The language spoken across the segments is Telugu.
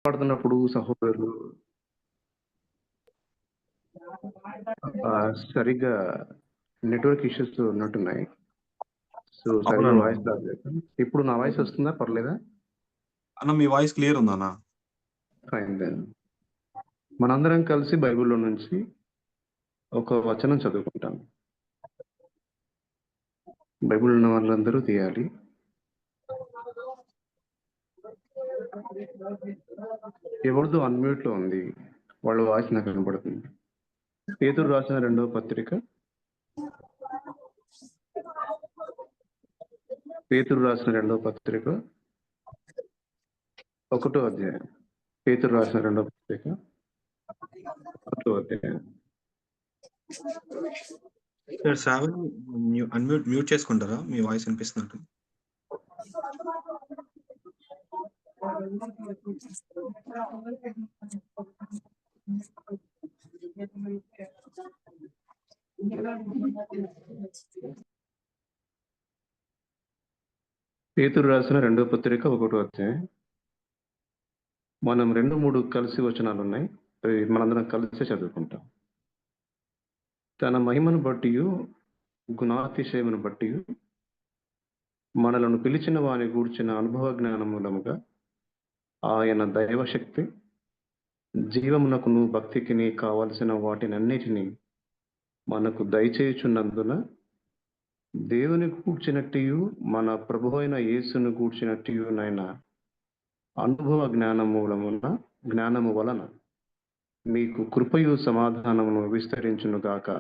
మాట్లాడుతున్నప్పుడు సహోదరులు సరిగ్గా నెట్వర్క్ ఇష్యూస్ ఉన్నట్టున్నాయి. సో సరిగ్గా అవునన్నా. వాయిస్ రాలేదు. ఇప్పుడు నా వాయిస్ వస్తుందా? పర్లేదా? అన్న మీ వాయిస్ క్లియర్ ఉందన్న. Fine then. మనందరం కలిసి బైబిల్లో నుంచి ఒక వచనం చదువుకుంటాం. బైబిల్ ఉన్న వాళ్ళందరూ తీయాలి. ఎవరిదో అన్మ్యూట్ లో ఉంది, వాళ్ళ వాయిస్ నాకు వినపడుతుంది. పేతురు రాసిన 2వ పత్రిక, పేతురు రాసిన 2వ పత్రిక 1వ అధ్యాయం. పేతురు రాసిన 2వ పత్రిక 1వ అధ్యాయం. సార్ మ్యూట్ చేసుకుంటారా? మీ వాయిస్ వినిపిస్తున్నట్టు. పేతురు రాసిన 2వ పత్రిక 1వ అధ్యాయం. మనం 2-3 కలిసి వచనాలు ఉన్నాయి, అవి మనందరం కలిసి చదువుకుంటాం. తన మహిమను బట్టి గుణాతిశయమును బట్టి మనలను పిలిచిన వాని గూర్చిన అనుభవ జ్ఞాన మూలముగా ఆయన దైవశక్తి జీవమునకును భక్తికిని కావలసిన వాటినన్నిటినీ మనకు దయచేయుచున్నందున దేవుని కూర్చినట్టు మన ప్రభు అయిన యేసును కూర్చినట్టునైనా అనుభవ జ్ఞానము వలన మీకు కృపయు సమాధానమును విస్తరించునుగాక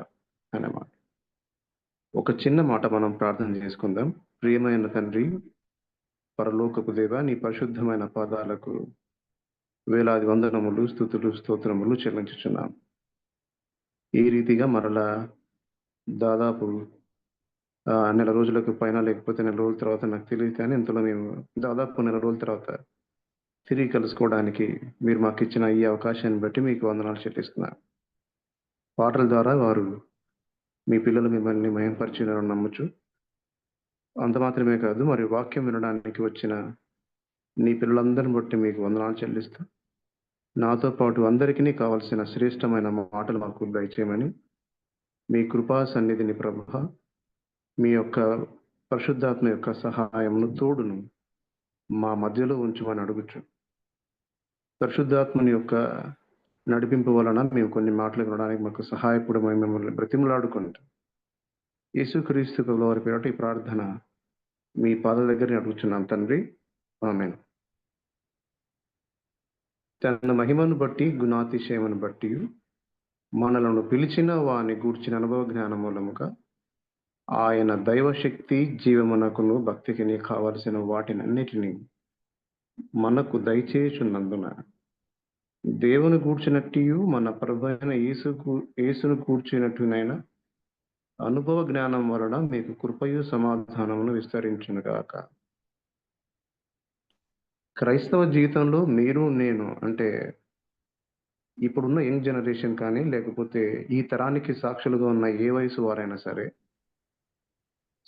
అన్నమాట. ఒక చిన్న మాట మనం ప్రార్థన చేసుకుందాం. ప్రియమైన తండ్రి, పరలోకపు దేవ, నీ పరిశుద్ధమైన పాదాలకు వేలాది వందనములు, స్తుతులు, స్తోత్రములు చెల్లించుచున్నాం. ఈ రీతిగా మరలా దాదాపు నెల రోజులకు పైన, లేకపోతే నెల రోజుల తర్వాత నాకు తెలియదు, కానీ ఇంతలో మేము దాదాపు నెల రోజుల తర్వాత తిరిగి కలుసుకోవడానికి మీరు మాకు ఇచ్చిన ఈ అవకాశాన్ని బట్టి మీకు వందనాలు చెల్లిస్తున్నాను. పాటల ద్వారా వారు మీ పిల్లలు మిమ్మల్ని మహిమపరిచినారని నమ్మచ్చు. అంత మాత్రమే కాదు, మరి వాక్యం వినడానికి వచ్చిన నీ పిల్లలందరిని బట్టి మీకు వందనాలు చెల్లిస్తూ, నాతో పాటు అందరికీ కావలసిన శ్రేష్టమైన మాటలు మాకు దయచేయమని, మీ కృపా సన్నిధిని ప్రభువ, మీ యొక్క పరిశుద్ధాత్మ యొక్క సహాయమును తోడును మా మధ్యలో ఉంచమని అడుగుచు. పరిశుద్ధాత్మని యొక్క నడిపింపు వలన మేము కొన్ని మాటలు వినడానికి మాకు సహాయపడమని మిమ్మల్ని బ్రతిమలాడుకుంటూ, యేసుక్రీస్తు వారి పేరట ఈ ప్రార్థన మీ పాదాల దగ్గర అడుగుచున్నాం తండ్రి, ఆమేన్. తన మహిమను బట్టి గుణాతిశయమును బట్టి మనలను పిలిచిన వాని గూర్చిన అనుభవ జ్ఞాన మూలముగా ఆయన దైవశక్తి జీవమునకును భక్తికిని కావలసిన వాటినన్నిటినీ మనకు దయచేయుచున్నందున దేవుని కూర్చున్నట్టు మన ప్రభు అయిన యేసును కూర్చున్నట్టునైనా అనుభవ జ్ఞానం వలన మీకు కృపయు సమాధానమును విస్తరించునుగాక. క్రైస్తవ జీవితంలో మీరు నేను అంటే ఇప్పుడున్న యంగ్ జనరేషన్ కానీ, లేకపోతే ఈ తరానికి సాక్షులుగా ఉన్న ఏ వయసు వారైనా సరే,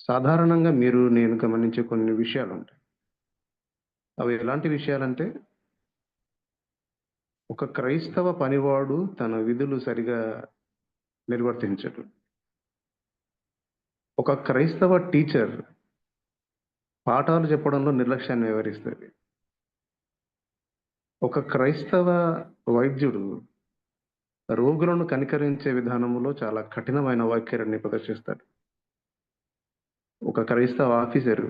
సాధారణంగా మీరు నేను గమనించే కొన్ని విషయాలు ఉంటాయి. అవి ఎలాంటి విషయాలంటే, ఒక క్రైస్తవ పనివాడు తన విధులు సరిగా నిర్వర్తించడు. ఒక క్రైస్తవ టీచర్ పాఠాలు చెప్పడంలో నిర్లక్ష్యాన్ని వివరిస్తుంది. ఒక క్రైస్తవ వైద్యుడు రోగులను కనికరించే విధానంలో చాలా కఠినమైన వైఖరిని ప్రదర్శిస్తాడు. ఒక క్రైస్తవ ఆఫీసర్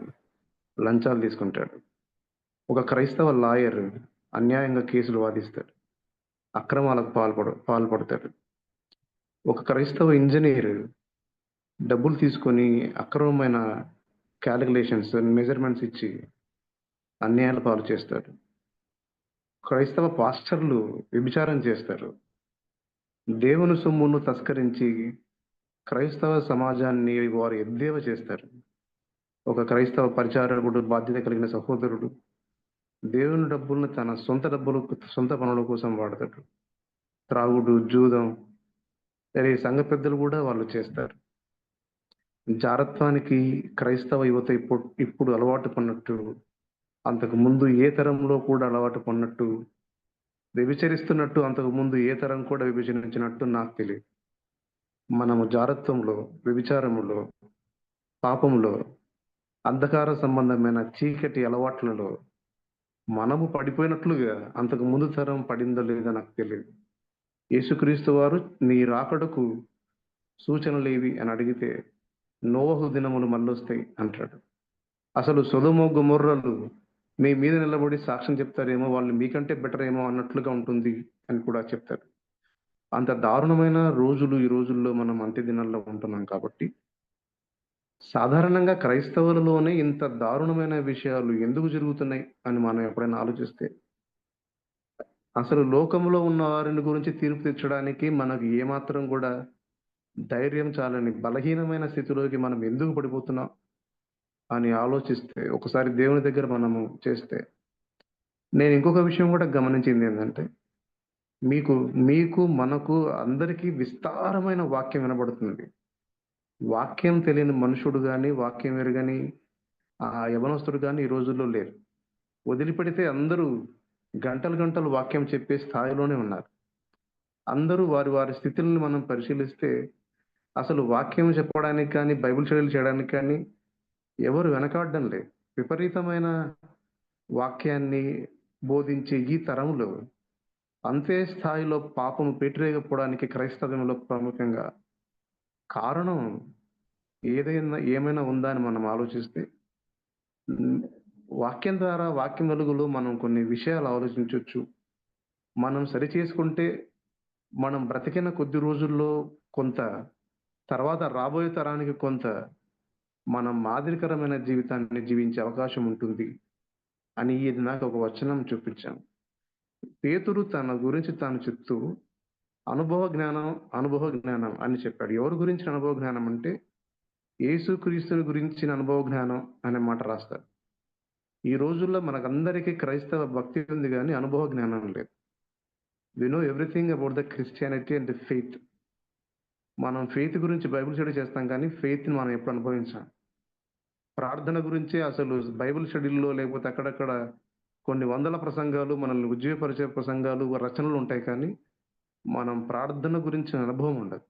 లంచాలు తీసుకుంటాడు. ఒక క్రైస్తవ లాయర్ అన్యాయంగా కేసులు వాదిస్తాడు, అక్రమాలకు పాల్పడతాడు. ఒక క్రైస్తవ ఇంజనీర్ డబ్బులు తీసుకొని అక్రమమైన క్యాలిక్యులేషన్స్, మెజర్మెంట్స్ ఇచ్చి అన్యాయాల పాలు చేస్తాడు. క్రైస్తవ పాస్టర్లు వ్యభిచారం చేస్తారు. దేవుని సొమ్మును తస్కరించి క్రైస్తవ సమాజాన్ని వారు ఎద్దేవా చేస్తారు. ఒక క్రైస్తవ పరిచారకుడు, బాధ్యత కలిగిన సహోదరుడు దేవుని డబ్బులను తన సొంత పనుల కోసం వాడతాడు. త్రాగుడు, జూదం, సంఘ పెద్దలు కూడా వాళ్ళు చేస్తారు. జారత్వానికి క్రైస్తవ యువత ఇప్పుడు అలవాటు పడినట్టు, అంతకు ముందు ఏ తరంలో కూడా అలవాటు పడినట్టు వ్యభిచరిస్తున్నట్టు అంతకుముందు ఏ తరం కూడా విభజించినట్టు నాకు తెలియదు. మనము జారత్వంలో, వ్యభిచారములో, పాపములో, అంధకార సంబంధమైన చీకటి అలవాట్లలో మనము పడిపోయినట్లుగా అంతకు ముందు తరం పడిందో లేదో నాకు తెలియదు. యేసుక్రీస్తు వారు నీ రాకడకు సూచనలేవి అని అడిగితే నోవహు దినములు మళ్ళొస్తాయి అంటాడు. అసలు సొదొమ గొమొర్రాలు మీ మీద నిలబడి సాక్ష్యం చెప్తారేమో, వాళ్ళు మీకంటే బెటర్ ఏమో అన్నట్లుగా ఉంటుంది అని కూడా చెప్తారు. అంత దారుణమైన రోజులు ఈ రోజుల్లో మనం అంత్య దినాల్లో ఉంటున్నాం కాబట్టి సాధారణంగా క్రైస్తవులలోనే ఇంత దారుణమైన విషయాలు ఎందుకు జరుగుతున్నాయి అని మనం ఎప్పుడైనా ఆలోచిస్తే అసలు లోకంలో ఉన్న వారిని గురించి తీర్పు తెచ్చడానికి మనకు ఏమాత్రం కూడా ధైర్యం చాలని బలహీనమైన స్థితిలోకి మనం ఎందుకు పడిపోతున్నాం అని ఆలోచిస్తే ఒకసారి దేవుని దగ్గర మనము చేస్తే నేను ఇంకొక విషయం కూడా గమనించింది ఏంటంటే మీకు మీకు మనకు అందరికీ విస్తారమైన వాక్యం వినబడుతుంది. వాక్యం తెలియని మనుషుడు కానీ వాక్యం ఎరుగని యవనస్తుడు కానీ ఈ రోజుల్లో లేరు. వదిలిపెడితే అందరూ గంటలు గంటలు వాక్యం చెప్పే స్థాయిలోనే ఉన్నారు. అందరూ వారి వారి స్థితులను మనం పరిశీలిస్తే అసలు వాక్యం చెప్పడానికి కానీ బైబిల్ స్టడీలు చేయడానికి కానీ ఎవరు వెనకాడడం లేదు. విపరీతమైన వాక్యాన్ని బోధించే ఈ తరంలో అంతే స్థాయిలో పాపము పెట్టిరేగపోవడానికి క్రైస్తవ్యంలో ప్రాముఖ్యంగా కారణం ఏమైనా ఉందా అని మనం ఆలోచిస్తే వాక్యం ద్వారా వాక్యం వెలుగులో మనం కొన్ని విషయాలు ఆలోచించవచ్చు. మనం సరి చేసుకుంటే మనం బ్రతికిన కొద్ది రోజుల్లో కొంత తర్వాత రాబోయే తరానికి కొంత మనం మాదిరికరమైన జీవితాన్ని జీవించే అవకాశం ఉంటుంది అని ఇది నాకు ఒక వచనం చూపించాం. పేతురు తన గురించి తాను చెప్తూ అనుభవ జ్ఞానం అని చెప్పాడు. ఎవరి గురించి అనుభవ జ్ఞానం అంటే యేసుక్రీస్తుని గురించిన అనుభవ జ్ఞానం అనే మాట రాస్తారు. ఈ రోజుల్లో మనకందరికీ క్రైస్తవ భక్తి ఉంది కానీ అనుభవ జ్ఞానం లేదు. We know everything about the Christianity and the faith. మనం ఫెయిత్ గురించి బైబిల్ స్టడీ చేస్తాం కానీ ఫెయిత్ని మనం ఎప్పుడు అనుభవించాం. ప్రార్థన గురించి అసలు బైబిల్ స్టడీల్లో లేకపోతే అక్కడక్కడ కొన్ని వందల ప్రసంగాలు, మనల్ని ఉజ్జీవపరిచే ప్రసంగాలు, రచనలు ఉంటాయి కానీ మనం ప్రార్థన గురించిన అనుభవం ఉండదు.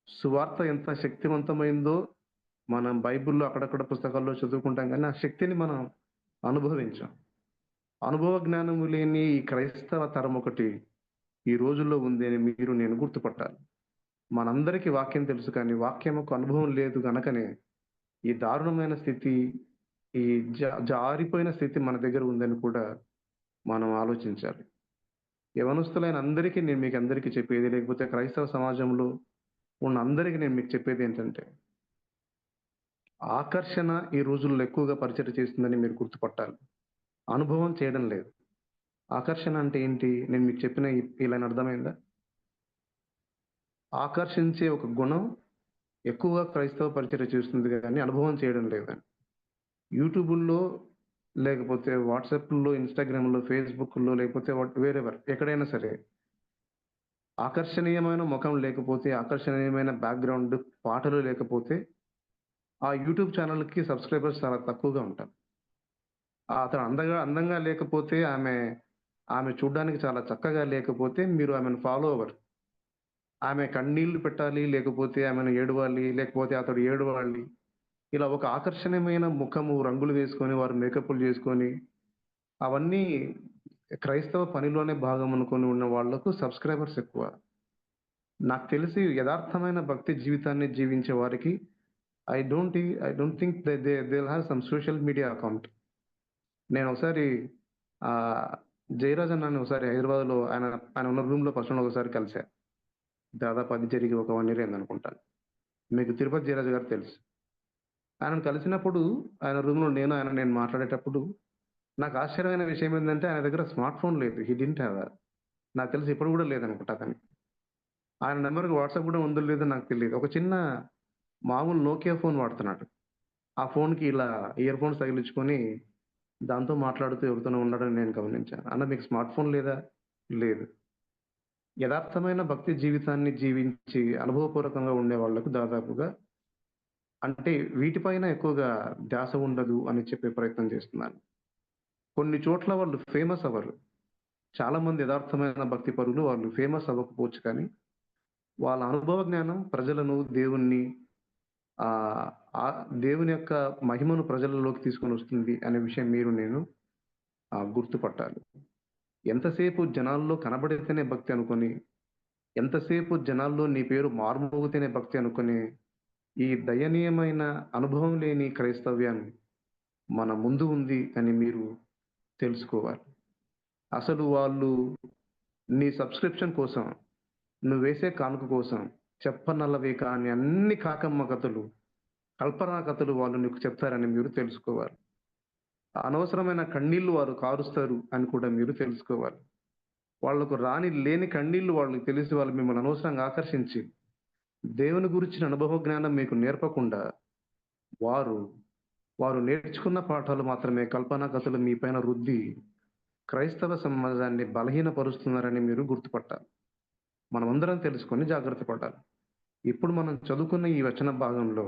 సువార్త ఎంత శక్తివంతమైందో మనం బైబిల్లో అక్కడక్కడ పుస్తకాల్లో చదువుకుంటాం కానీ ఆ శక్తిని మనం అనుభవించాం. అనుభవ జ్ఞానము లేని ఈ క్రైస్తవ తరం ఒకటి ఈ రోజుల్లో ఉంది అని మీరు నేను గుర్తుపట్టాలి. మనందరికీ వాక్యం తెలుసు కానీ వాక్యముకు అనుభవం లేదు గనకనే ఈ దారుణమైన స్థితి, ఈ జారిపోయిన స్థితి మన దగ్గర ఉందని కూడా మనం ఆలోచించాలి. యవనస్తులైన అందరికీ నేను మీకు అందరికీ చెప్పేది, లేకపోతే క్రైస్తవ సమాజంలో ఉన్న అందరికీ నేను మీకు చెప్పేది ఏంటంటే ఆకర్షణ ఈ రోజుల్లో ఎక్కువగా పరిచయం చేస్తుందని మీరు గుర్తుపట్టాలి. అనుభవం చేయడం లేదు. ఆకర్షణ అంటే ఏంటి? నేను మీకు చెప్పిన ఇలా అర్థమైందా? ఆకర్షించే ఒక గుణం ఎక్కువగా క్రైస్తవ పరిచయం చేస్తుంది కానీ అనుభవం చేయడం లేదని. యూట్యూబుల్లో లేకపోతే వాట్సాప్లో, ఇన్స్టాగ్రామ్లో, ఫేస్బుక్లో లేకపోతే వేరెవర్ ఎక్కడైనా సరే ఆకర్షణీయమైన ముఖం లేకపోతే, ఆకర్షణీయమైన బ్యాక్గ్రౌండ్ పాటలు లేకపోతే ఆ యూట్యూబ్ ఛానల్కి సబ్స్క్రైబర్స్ చాలా తక్కువగా ఉంటారు. అతను అందంగా లేకపోతే, ఆమె చూడడానికి చాలా చక్కగా లేకపోతే మీరు ఆమెను ఫాలో అవ్వరు. ఆమె కన్నీళ్లు పెట్టాలి, లేకపోతే ఆమెను ఏడవాలి, లేకపోతే అతడు ఏడవాలి. ఇలా ఒక ఆకర్షణీయమైన ముఖము, రంగులు వేసుకొని వారు మేకప్లు చేసుకొని అవన్నీ క్రైస్తవ పనిలోనే భాగం అనుకొని ఉన్న వాళ్లకు సబ్స్క్రైబర్స్ ఎక్కువ. నాకు తెలిసి యథార్థమైన భక్తి జీవితాన్ని జీవించే వారికి I don't think they have some social media account. నేను ఒకసారి జయరాజ్ అన్న ఒకసారి హైదరాబాద్లో ఆయన ఉన్న రూమ్లో పర్సనల్ ఒకసారి కలిసా. దాదాపు అది జరిగి ఒక 1 year అయింది అనుకుంటాను. మీకు తిరుపతి జయరాజ్ గారు తెలుసు. ఆయనను కలిసినప్పుడు ఆయన రూమ్లో నేను మాట్లాడేటప్పుడు నాకు ఆశ్చర్యమైన విషయం ఏంటంటే ఆయన దగ్గర స్మార్ట్ ఫోన్ లేదు. He didn't have. నాకు తెలిసి ఇప్పుడు కూడా లేదనుకుంటా అతను. ఆయన నెంబర్కి వాట్సాప్ కూడా ఉందో లేదో నాకు తెలియదు. ఒక చిన్న మామూలు నోకియా ఫోన్ వాడుతున్నాడు. ఆ ఫోన్కి ఇలా ఇయర్ ఫోన్స్ తగిలించుకొని దాంతో మాట్లాడుతూ ఎవరితోనో ఉన్నాడని నేను గమనించాను. అన్న మీకు స్మార్ట్ ఫోన్ లేదా? లేదు. యథార్థమైన భక్తి జీవితాన్ని జీవించి అనుభవపూర్వకంగా ఉండే వాళ్లకు దాదాపుగా అంటే వీటిపైన ఎక్కువగా ధ్యాస ఉండదు అని చెప్పే ప్రయత్నం చేస్తున్నాను. కొన్ని చోట్ల వాళ్ళు ఫేమస్ అవ్వరు. చాలా మంది యథార్థమైన భక్తి పరులు వాళ్ళు ఫేమస్ అవ్వకపోవచ్చు కానీ వాళ్ళ అనుభవ జ్ఞానం ప్రజలను దేవుణ్ణి ఆ ఆ దేవుని యొక్క మహిమను ప్రజలలోకి తీసుకొని వస్తుంది అనే విషయం మీరు నేను గుర్తుపట్టాలి. ఎంతసేపు జనాల్లో కనబడితేనే భక్తి అనుకొని, ఎంతసేపు జనాల్లో నీ పేరు మారుమోగితేనే భక్తి అనుకుని, ఈ దయనీయమైన అనుభవం లేని క్రైస్తవ్యం మన ముందు ఉంది అని మీరు తెలుసుకోవాలి. అసలు వాళ్ళు నీ సబ్స్క్రిప్షన్ కోసం, నువ్వు వేసే కానుక కోసం చెప్పనల్లవే కాని అన్ని కాకమ్మ కథలు, కల్పనా కథలు వాళ్ళు నీకు చెప్తారని మీరు తెలుసుకోవాలి. అనవసరమైన కన్నీళ్లు వారు కారుస్తారు అని కూడా మీరు తెలుసుకోవాలి. వాళ్లకు లేని కన్నీళ్లు వాళ్ళకి తెలిసి వాళ్ళు మిమ్మల్ని అనవసరంగా ఆకర్షించి దేవుని గురించిన అనుభవ జ్ఞానం మీకు నేర్పకుండా వారు వారు నేర్చుకున్న పాఠాలు మాత్రమే కల్పనా కథలు మీ పైన రుద్ది క్రైస్తవ సమాజాన్ని బలహీనపరుస్తున్నారని మీరు గుర్తుపట్టాలి. మనమందరం తెలుసుకొని జాగ్రత్త పడాలి. ఇప్పుడు మనం చదువుకున్న ఈ వచన భాగంలో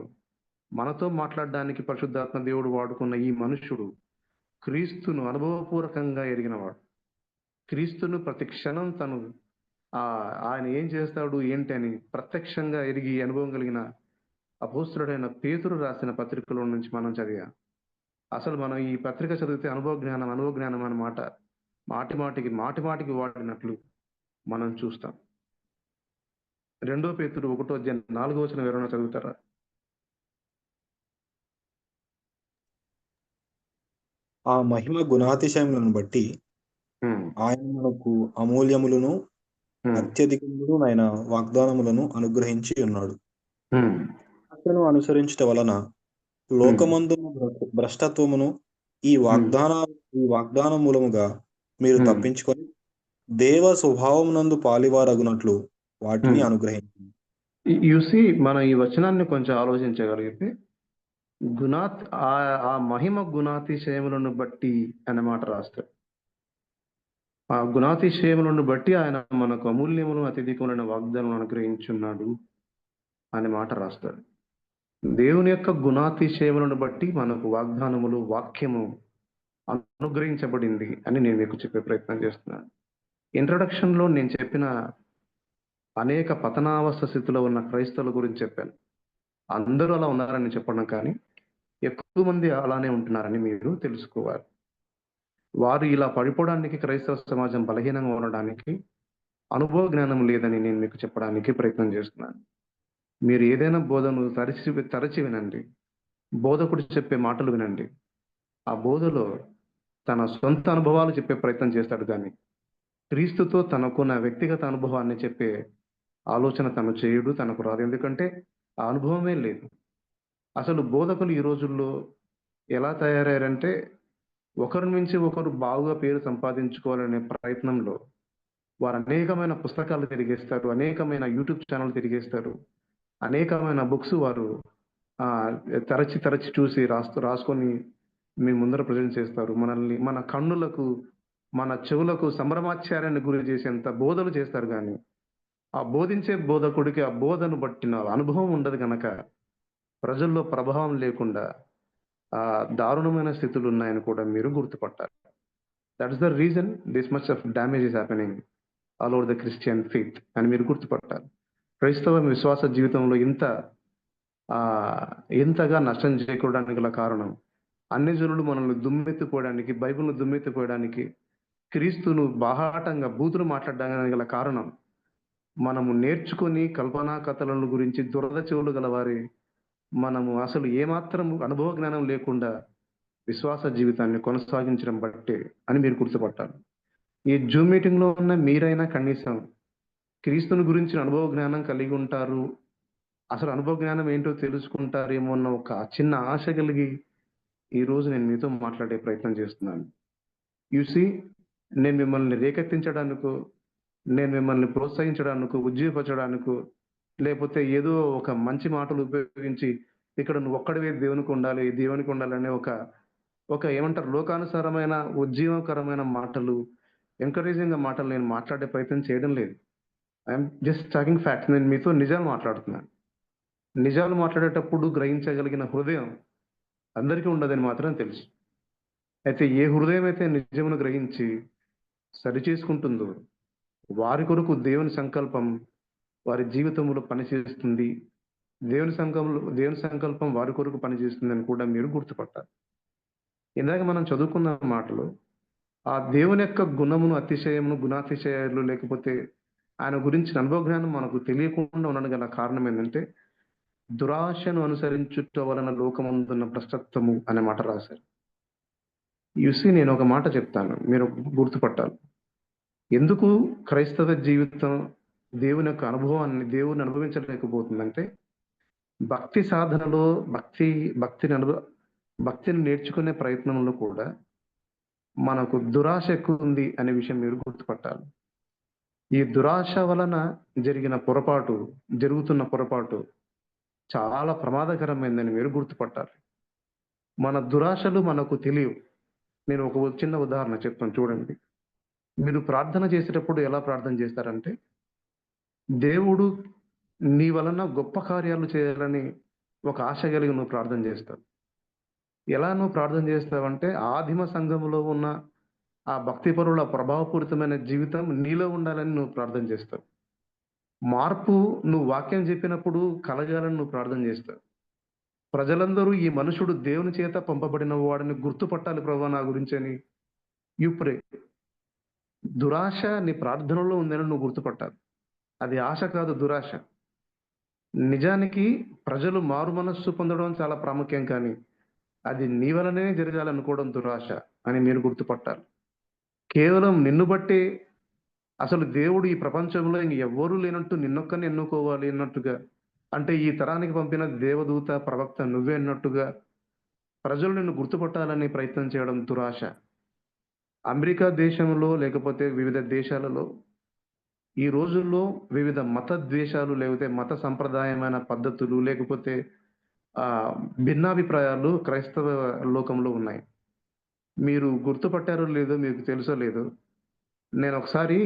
మనతో మాట్లాడడానికి పరిశుద్ధాత్మ దేవుడు వాడుకున్న ఈ మనుష్యుడు క్రీస్తును అనుభవపూర్వకంగా ఎరిగినవాడు. క్రీస్తును ప్రతి క్షణం తను ఆయన ఏం చేస్తాడు ఏంటి అని ప్రత్యక్షంగా ఎరిగి అనుభవం కలిగిన అపోస్తులుడైన పేతురు రాసిన పత్రికలో నుంచి మనం చదివాం. అసలు మనం ఈ పత్రిక చదివితే అనుభవ జ్ఞానం అనే మాట మాటి మాటికి వాడినట్లు మనం చూస్తాం. 2 పేతురు 1:4 ఎవరైనా చదువుతారా? ఆ మహిమ గుణాతిశయములను బట్టి ఆయన మనకు అమూల్యములను అత్యధికములను ఆయన వాగ్దానములను అనుగ్రహించి ఉన్నాడు. అతను అనుసరించట వలన లోకమందు భ్రష్టత్వమును ఈ వాగ్దాన మూలముగా మీరు తప్పించుకొని దేవ స్వభావమునందు పాలివారగునట్లు వాటిని అనుగ్రహించింది. యూసి మనం ఈ వచనాన్ని కొంచెం ఆలోచించగలిగితే ఆ మహిమ గుణాతిశయములను బట్టి అన్నమాట రాస్తాడు. ఆ గుణాతిశయములను బట్టి ఆయన మనకు అమూల్యములను అత్యధికములైన వాగ్దానం అనుగ్రహించున్నాడు అనే మాట రాస్తాడు. దేవుని యొక్క గుణాతిశయములను బట్టి మనకు వాగ్దానములు వాక్యము అనుగ్రహించబడింది అని నేను మీకు చెప్పే ప్రయత్నం చేస్తున్నాను. ఇంట్రొడక్షన్లో నేను చెప్పిన అనేక పతనావస్థ స్థితిలో ఉన్న క్రైస్తవుల గురించి చెప్పాను. అందరూ అలా ఉన్నారని చెప్పడం కానీ ఎక్కువ మంది అలానే ఉంటున్నారని మీరు తెలుసుకోవాలి. వారు ఇలా పడిపోవడానికి క్రైస్తవ సమాజం బలహీనంగా ఉండడానికి అనుభవ జ్ఞానం లేదని నేను మీకు చెప్పడానికి ప్రయత్నం చేస్తున్నాను. మీరు ఏదైనా బోధను తరచి వినండి. బోధకుడు చెప్పే మాటలు వినండి. ఆ బోధలో తన సొంత అనుభవాలు చెప్పే ప్రయత్నం చేస్తాడు కానీ క్రీస్తుతో తనకున్న వ్యక్తిగత అనుభవాన్ని చెప్పే ఆలోచన తను చేయుడు, తనకు రాదు. ఎందుకంటే ఆ అనుభవమే లేదు. అసలు బోధకులు ఈ రోజుల్లో ఎలా తయారయ్యారంటే ఒకరి నుంచి ఒకరు బాగుగా పేరు సంపాదించుకోవాలనే ప్రయత్నంలో వారు అనేకమైన పుస్తకాలు తిరిగేస్తారు, అనేకమైన యూట్యూబ్ ఛానల్ తిరిగేస్తారు, అనేకమైన బుక్స్ వారు తరచి చూసి రాసుకొని మీ ముందర ప్రజెంట్ చేస్తారు. మనల్ని మన కన్నులకు మన చెవులకు సంభ్రమాచార్యాన్ని గురి చేసేంత బోధలు చేస్తారు కానీ ఆ బోధించే బోధకుడికి ఆ బోధను బట్టిన అనుభవం ఉండదు కనుక ప్రజల్లో ప్రభావం లేకుండా దారుణమైన స్థితులు ఉన్నాయని కూడా మీరు గుర్తుపట్టాలి. That's the reason this much of damage is happening all over the Christian faith అని మీరు గుర్తుపట్టాలి. క్రైస్తవ విశ్వాస జీవితంలో ఇంతగా నష్టం చేకూడడానికి గల కారణం అన్ని జనులు మనల్ని దుమ్మెత్తిపోవడానికి, బైబిల్ను దుమ్మెత్తిపోయడానికి, క్రీస్తును బాహాటంగా బూతులు మాట్లాడడానికి గల కారణం మనము నేర్చుకొని కల్పనా కథలను గురించి దురద చెవులు గలవారి మనము అసలు ఏమాత్రం అనుభవ జ్ఞానం లేకుండా విశ్వాస జీవితాన్ని కొనసాగించడం బట్టే అని మీరు గుర్తుపట్టాలి. ఈ జూమ్ మీటింగ్లో ఉన్న మీరైనా కనీసం క్రీస్తుని గురించిన అనుభవ జ్ఞానం కలిగి ఉంటారు, అసలు అనుభవ జ్ఞానం ఏంటో తెలుసుకుంటారేమో అన్న ఒక చిన్న ఆశ కలిగి ఈరోజు నేను మీతో మాట్లాడే ప్రయత్నం చేస్తున్నాను. యూసి, నేను మిమ్మల్ని రేకెత్తించడానికో, నేను మిమ్మల్ని ప్రోత్సహించడానికో, ఉజ్జీవపరచడానికో, లేకపోతే ఏదో ఒక మంచి మాటలు ఉపయోగించి ఇక్కడ నువ్వు ఒక్కడివే దేవునికి ఉండాలి అనే ఒక ఏమంటారు లోకానుసారమైన ఉజ్జీవకరమైన మాటలు, ఎంకరేజింగ్ మాటలు నేను మాట్లాడే ప్రయత్నం చేయడం లేదు. I'm just talking facts. నేను మీతో నిజాలు మాట్లాడుతున్నాను. నిజాలు మాట్లాడేటప్పుడు గ్రహించగలిగిన హృదయం అందరికీ ఉండదని మాత్రం తెలుసు. అయితే ఏ హృదయం అయితే నిజమును గ్రహించి సరిచేసుకుంటుందో వారి కొరకు దేవుని సంకల్పం వారి జీవితంలో పనిచేస్తుంది. దేవుని సంకల్పం వారి కొరకు పనిచేస్తుందని కూడా మీరు గుర్తుపట్టాలి. ఇందాక మనం చదువుకున్న మాటలు ఆ దేవుని యొక్క గుణమును, అతిశయమును, గుణాతిశయాలు లేకపోతే ఆయన గురించిన అనుభవజ్ఞానం మనకు తెలియకుండా ఉండడానికి గల కారణం ఏంటంటే దురాశను అనుసరించుట వలన లోకమందున్న భ్రష్టత్వము అనే మాట రాశారు. నేను ఒక మాట చెప్తాను, మీరు గుర్తుపట్టాలి. ఎందుకు క్రైస్తవ జీవితం దేవుని యొక్క అనుభవాన్ని దేవుని అనుభవించలేకపోతుందంటే భక్తి సాధనలో భక్తిని నేర్చుకునే ప్రయత్నంలో కూడా మనకు దురాశ ఎక్కువ ఉంది అనే విషయం మీరు గుర్తుపట్టాలి. ఈ దురాశ వలన జరుగుతున్న పొరపాటు చాలా ప్రమాదకరమైందని మీరు గుర్తుపట్టాలి. మన దురాశలు మనకు తెలియవు. నేను ఒక చిన్న ఉదాహరణ చెప్తాను చూడండి. మీరు ప్రార్థన చేసేటప్పుడు ఎలా ప్రార్థన చేస్తారంటే, దేవుడు నీ వలన గొప్ప కార్యాలు చేయాలని ఒక ఆశ కలిగి నువ్వు ప్రార్థన చేస్తావు. ఎలా నువ్వు ప్రార్థన చేస్తావంటే ఆదిమ సంఘములో ఉన్న ఆ భక్తిపరుల ప్రభావపూరితమైన జీవితం నీలో ఉండాలని నువ్వు ప్రార్థన చేస్తావు. మార్పు నువ్వు వాక్యం చెప్పినప్పుడు కలగాలని నువ్వు ప్రార్థన చేస్తావు. ప్రజలందరూ ఈ మనుషుడు దేవుని చేత పంపబడిన వాడిని గుర్తుపట్టాలి ప్రభువా నా గురించి అని యు ప్రే. దురాశ నీ ప్రార్థనలో ఉందని నువ్వు గుర్తుపట్టాలి. అది ఆశ కాదు, దురాశ. నిజానికి ప్రజలు మారు మనస్సు పొందడం చాలా ప్రాముఖ్యం, కానీ అది నీ వలనే జరగాలనుకోవడం దురాశ అని మీరు గుర్తుపట్టాలి. కేవలం నిన్ను బట్టే అసలు దేవుడు ఈ ప్రపంచంలో ఇంక ఎవ్వరూ లేనట్టు నిన్నొక్కని ఎన్నుకోవాలి అన్నట్టుగా, అంటే ఈ తరానికి పంపిన దేవదూత ప్రవక్త నువ్వే అన్నట్టుగా ప్రజలు నిన్ను గుర్తుపట్టాలని ప్రయత్నం చేయడం దురాశ. అమెరికా దేశంలో లేకపోతే వివిధ దేశాలలో ఈ రోజుల్లో వివిధ మత ద్వేషాలు లేకపోతే మత సంప్రదాయమైన పద్ధతులు లేకపోతే భిన్నాభిప్రాయాలు క్రైస్తవ లోకంలో ఉన్నాయి. మీరు గుర్తుపట్టారో లేదో మీకు తెలుసో లేదో, నేను ఒకసారి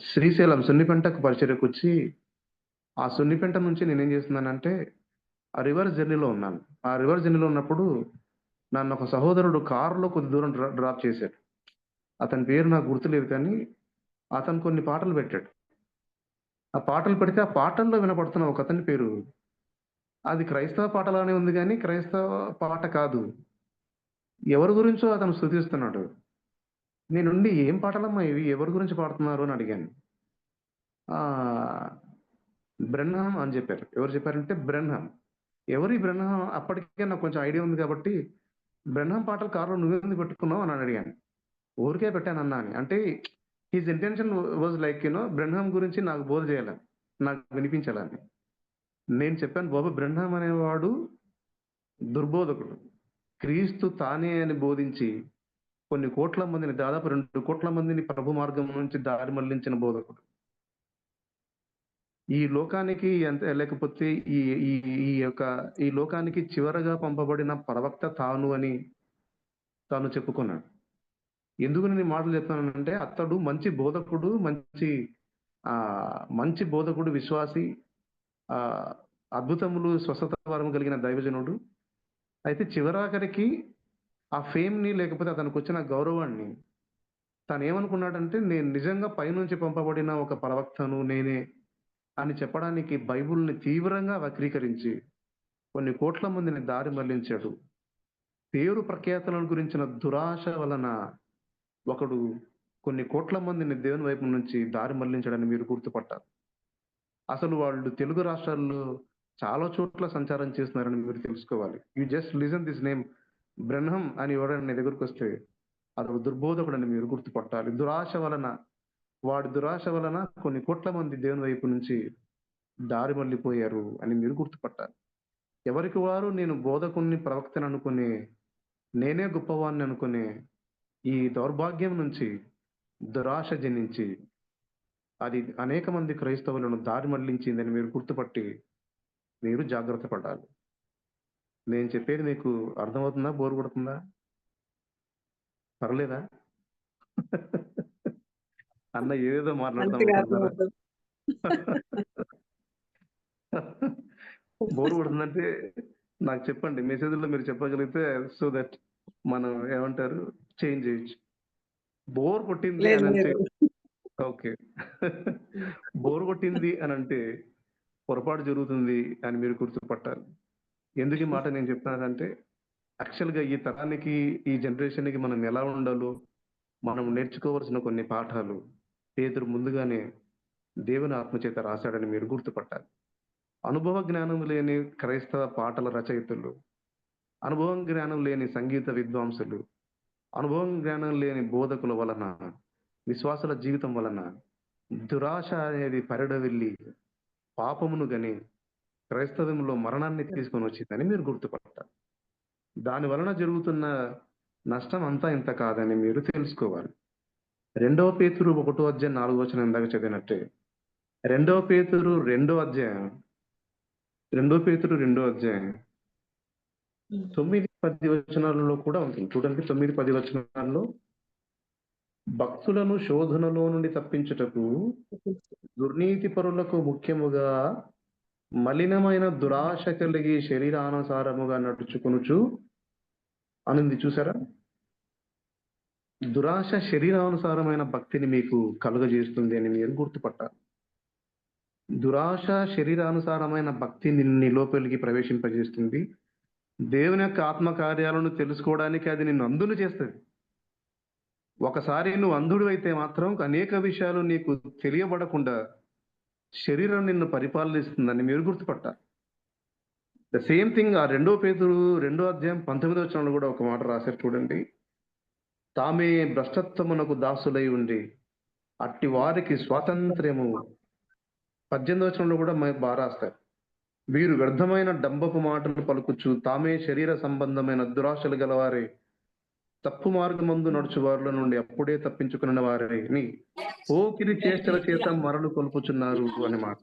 శ్రీశైలం సున్నిపెంటకు పరిచర్యకు వచ్చి ఆ సున్నిపెంట నుంచి నేనేం చేస్తున్నానంటే ఆ రివర్ జర్నీలో ఉన్నాను. ఆ రివర్ జర్నీలో ఉన్నప్పుడు నన్ను ఒక సహోదరుడు కారులో కొద్ది దూరం డ్రాప్ చేశాడు. అతని పేరు నాకు గుర్తులేదు, కానీ అతను కొన్ని పాటలు పెట్టాడు. ఆ పాటలు పెడితే ఆ పాటల్లో వినపడుతున్న ఒక అతని పేరు, అది క్రైస్తవ పాటలానే ఉంది కానీ క్రైస్తవ పాట కాదు. ఎవరి గురించో అతను స్తుతిస్తున్నాడు. నేనుండి ఏం పాటలమ్మా ఇవి, ఎవరి గురించి పాడుతున్నారు అని అడిగాను. బ్రెన్హామ్ అని చెప్పారు. ఎవరు చెప్పారంటే బ్రెన్హామ్. ఎవరి బ్రెన్హామ్? అప్పటికే నాకు కొంచెం ఐడియా ఉంది కాబట్టి బ్రెన్హామ్ పాటలు కారులో నువ్వెందుకు పెట్టుకున్నావు అని అడిగాను. ఊరికే పెట్టాను అన్నా అని. అంటే his intention was like Branham గురించి నాకు బోధ చేయాలని, నాకు వినిపించాలని. నేను చెప్పాను, బాబు బ్రెన్హామ్ అనేవాడు దుర్బోధకుడు. క్రీస్తు తానే అని బోధించి కొన్ని కోట్ల మందిని, దాదాపు 2 కోట్ల మందిని ప్రభు మార్గం నుంచి దారి మళ్లించిన బోధకుడు. ఈ లోకానికి లేకపోతే ఈ ఈ ఈ యొక్క ఈ లోకానికి చివరగా పంపబడిన ప్రవక్త తాను అని తాను చెప్పుకున్నాడు. ఎందుకు నేను మాటలు చెప్తానంటే అతడు మంచి బోధకుడు, మంచి బోధకుడు, విశ్వాసి, అద్భుతములు స్వస్థత వరం కలిగిన దైవజనుడు. అయితే చివరాఖరికి ఆ ఫేమ్ని లేకపోతే అతనికి వచ్చిన గౌరవాన్ని తను ఏమనుకున్నాడంటే నేను నిజంగా పైనుంచి పంపబడిన ఒక ప్రవక్తను నేనే అని చెప్పడానికి బైబిల్ని తీవ్రంగా వక్రీకరించి కొన్ని కోట్ల మందిని దారి మళ్లించాడు. పేరు ప్రఖ్యాతులను గురించిన దురాశ వలన ఒకడు కొన్ని కోట్ల మందిని దేవుని వైపు నుంచి దారి మళ్లించడాన్ని మీరు గుర్తుపట్టారు. అసలు వాళ్ళు తెలుగు రాష్ట్రాల్లో చాలా చోట్ల సంచారం చేస్తున్నారని మీరు తెలుసుకోవాలి. You just listen this name Branham అని ఎవరైనా నీ దగ్గరకు వస్తే అతడు దుర్బోధకుడని మీరు గుర్తుపట్టాలి. వాడి దురాశ వలన కొన్ని కోట్ల మంది దేవుని వైపు నుంచి దారి మళ్ళిపోయారు అని మీరు గుర్తుపట్టాలి. ఎవరికి వారు నేను బోధకుణ్ణి, ప్రవక్తని అనుకునే, నేనే గొప్పవాణ్ణి అనుకునే ఈ దౌర్భాగ్యం నుంచి దురాశ జనించి అది అనేక మంది క్రైస్తవులను దారి మళ్లించిందని మీరు గుర్తుపట్టి మీరు జాగ్రత్త పడాలి. నేను చెప్పేది మీకు అర్థమవుతుందా? బోరు కొడుతుందా? పర్లేదా? అన్న ఏదేదో మాట్లాడతాం. బోర్ కొడుతుందంటే నాకు చెప్పండి, మెసేజ్లో మీరు చెప్పగలిగితే, సో దట్ మనం ఏమంటారు చేంజ్ చేయొచ్చు. బోర్ కొట్టింది లేదు అని అంటే లేదు. ఓకే. బోర్ కొట్టింది అని అంటే పొరపాటు జరుగుతుంది అని మీరు గుర్తుపట్టాలి. ఎందుకు ఈ మాట నేను చెప్తున్నానంటే యాక్చువల్‌గా ఈ తరానికి, ఈ జనరేషన్‌కి మనం ఎలా ఉండాలో మనం నేర్చుకోవాల్సిన కొన్ని పాఠాలు పేతురు ముందుగానే దేవుని ఆత్మచేత రాశాడని మీరు గుర్తుపట్టాలి. అనుభవ జ్ఞానం లేని క్రైస్తవ పాటల రచయితలు, అనుభవం జ్ఞానం లేని సంగీత విద్వాంసులు, అనుభవం జ్ఞానం లేని బోధకుల వలన, విశ్వాసుల జీవితం వలన దురాశ అనేది పరిడవిల్లి పాపమును గని క్రైస్తవంలో మరణాన్ని తీసుకొని వచ్చిందని మీరు గుర్తుపట్టాలి. దాని వలన జరుగుతున్న నష్టం అంతా ఇంత కాదని మీరు తెలుసుకోవాలి. 2 పేతురు 1 అధ్యాయం 4 వచనం ఇందాక చదివినట్టే 2 పేతురు 2 అధ్యాయం 2 పేతురు 2 అధ్యాయం 9, 10 వచనాలలో కూడా ఉంటుంది. చూడండి 9, 10 వచనాల్లో భక్తులను శోధనలో నుండి తప్పించుటకు దుర్నీతి పరులకు ముఖ్యముగా మలినమైన దురాశ కలిగి శరీరానుసారముగా నడుచుకొనుచు అనింది చూసారా? దురాశ శరీరానుసారమైన భక్తిని మీకు కలుగజేస్తుంది అని మీరు గుర్తుపట్టాలి. దురాశ శరీరానుసారమైన భక్తిని నీ లోపలికి ప్రవేశింపజేస్తుంది. దేవుని యొక్క ఆత్మ కార్యాలను తెలుసుకోవడానికి అది నిన్ను అంధుని చేస్తుంది. ఒకసారి నువ్వు అంధుడు అయితే మాత్రం అనేక విషయాలు నీకు తెలియబడకుండా శరీరం నిన్ను పరిపాలిస్తుందని మీరు గుర్తుపట్టాలి. ద సేమ్ థింగ్ ఆ 2 పేతురు 2 అధ్యాయం 19 వచనంలో కూడా ఒక మాట రాశారు చూడండి. తామే భ్రష్టత్వమునకు దాసులై ఉండి అట్టి వారికి స్వాతంత్ర్యము 18 వచనంలో కూడా బాగా రాస్తారు. వీరు వ్యర్థమైన డంబపు మాటలు పలుకుచు తామే శరీర సంబంధమైన దురాశలు గలవారే తప్పు మార్గమందు నడుచు వారిలో నుండి అప్పుడే తప్పించుకున్న వారిని పోకిరి చేష్టల చేత మరలు కొలుపుచున్నారు అనే మాట.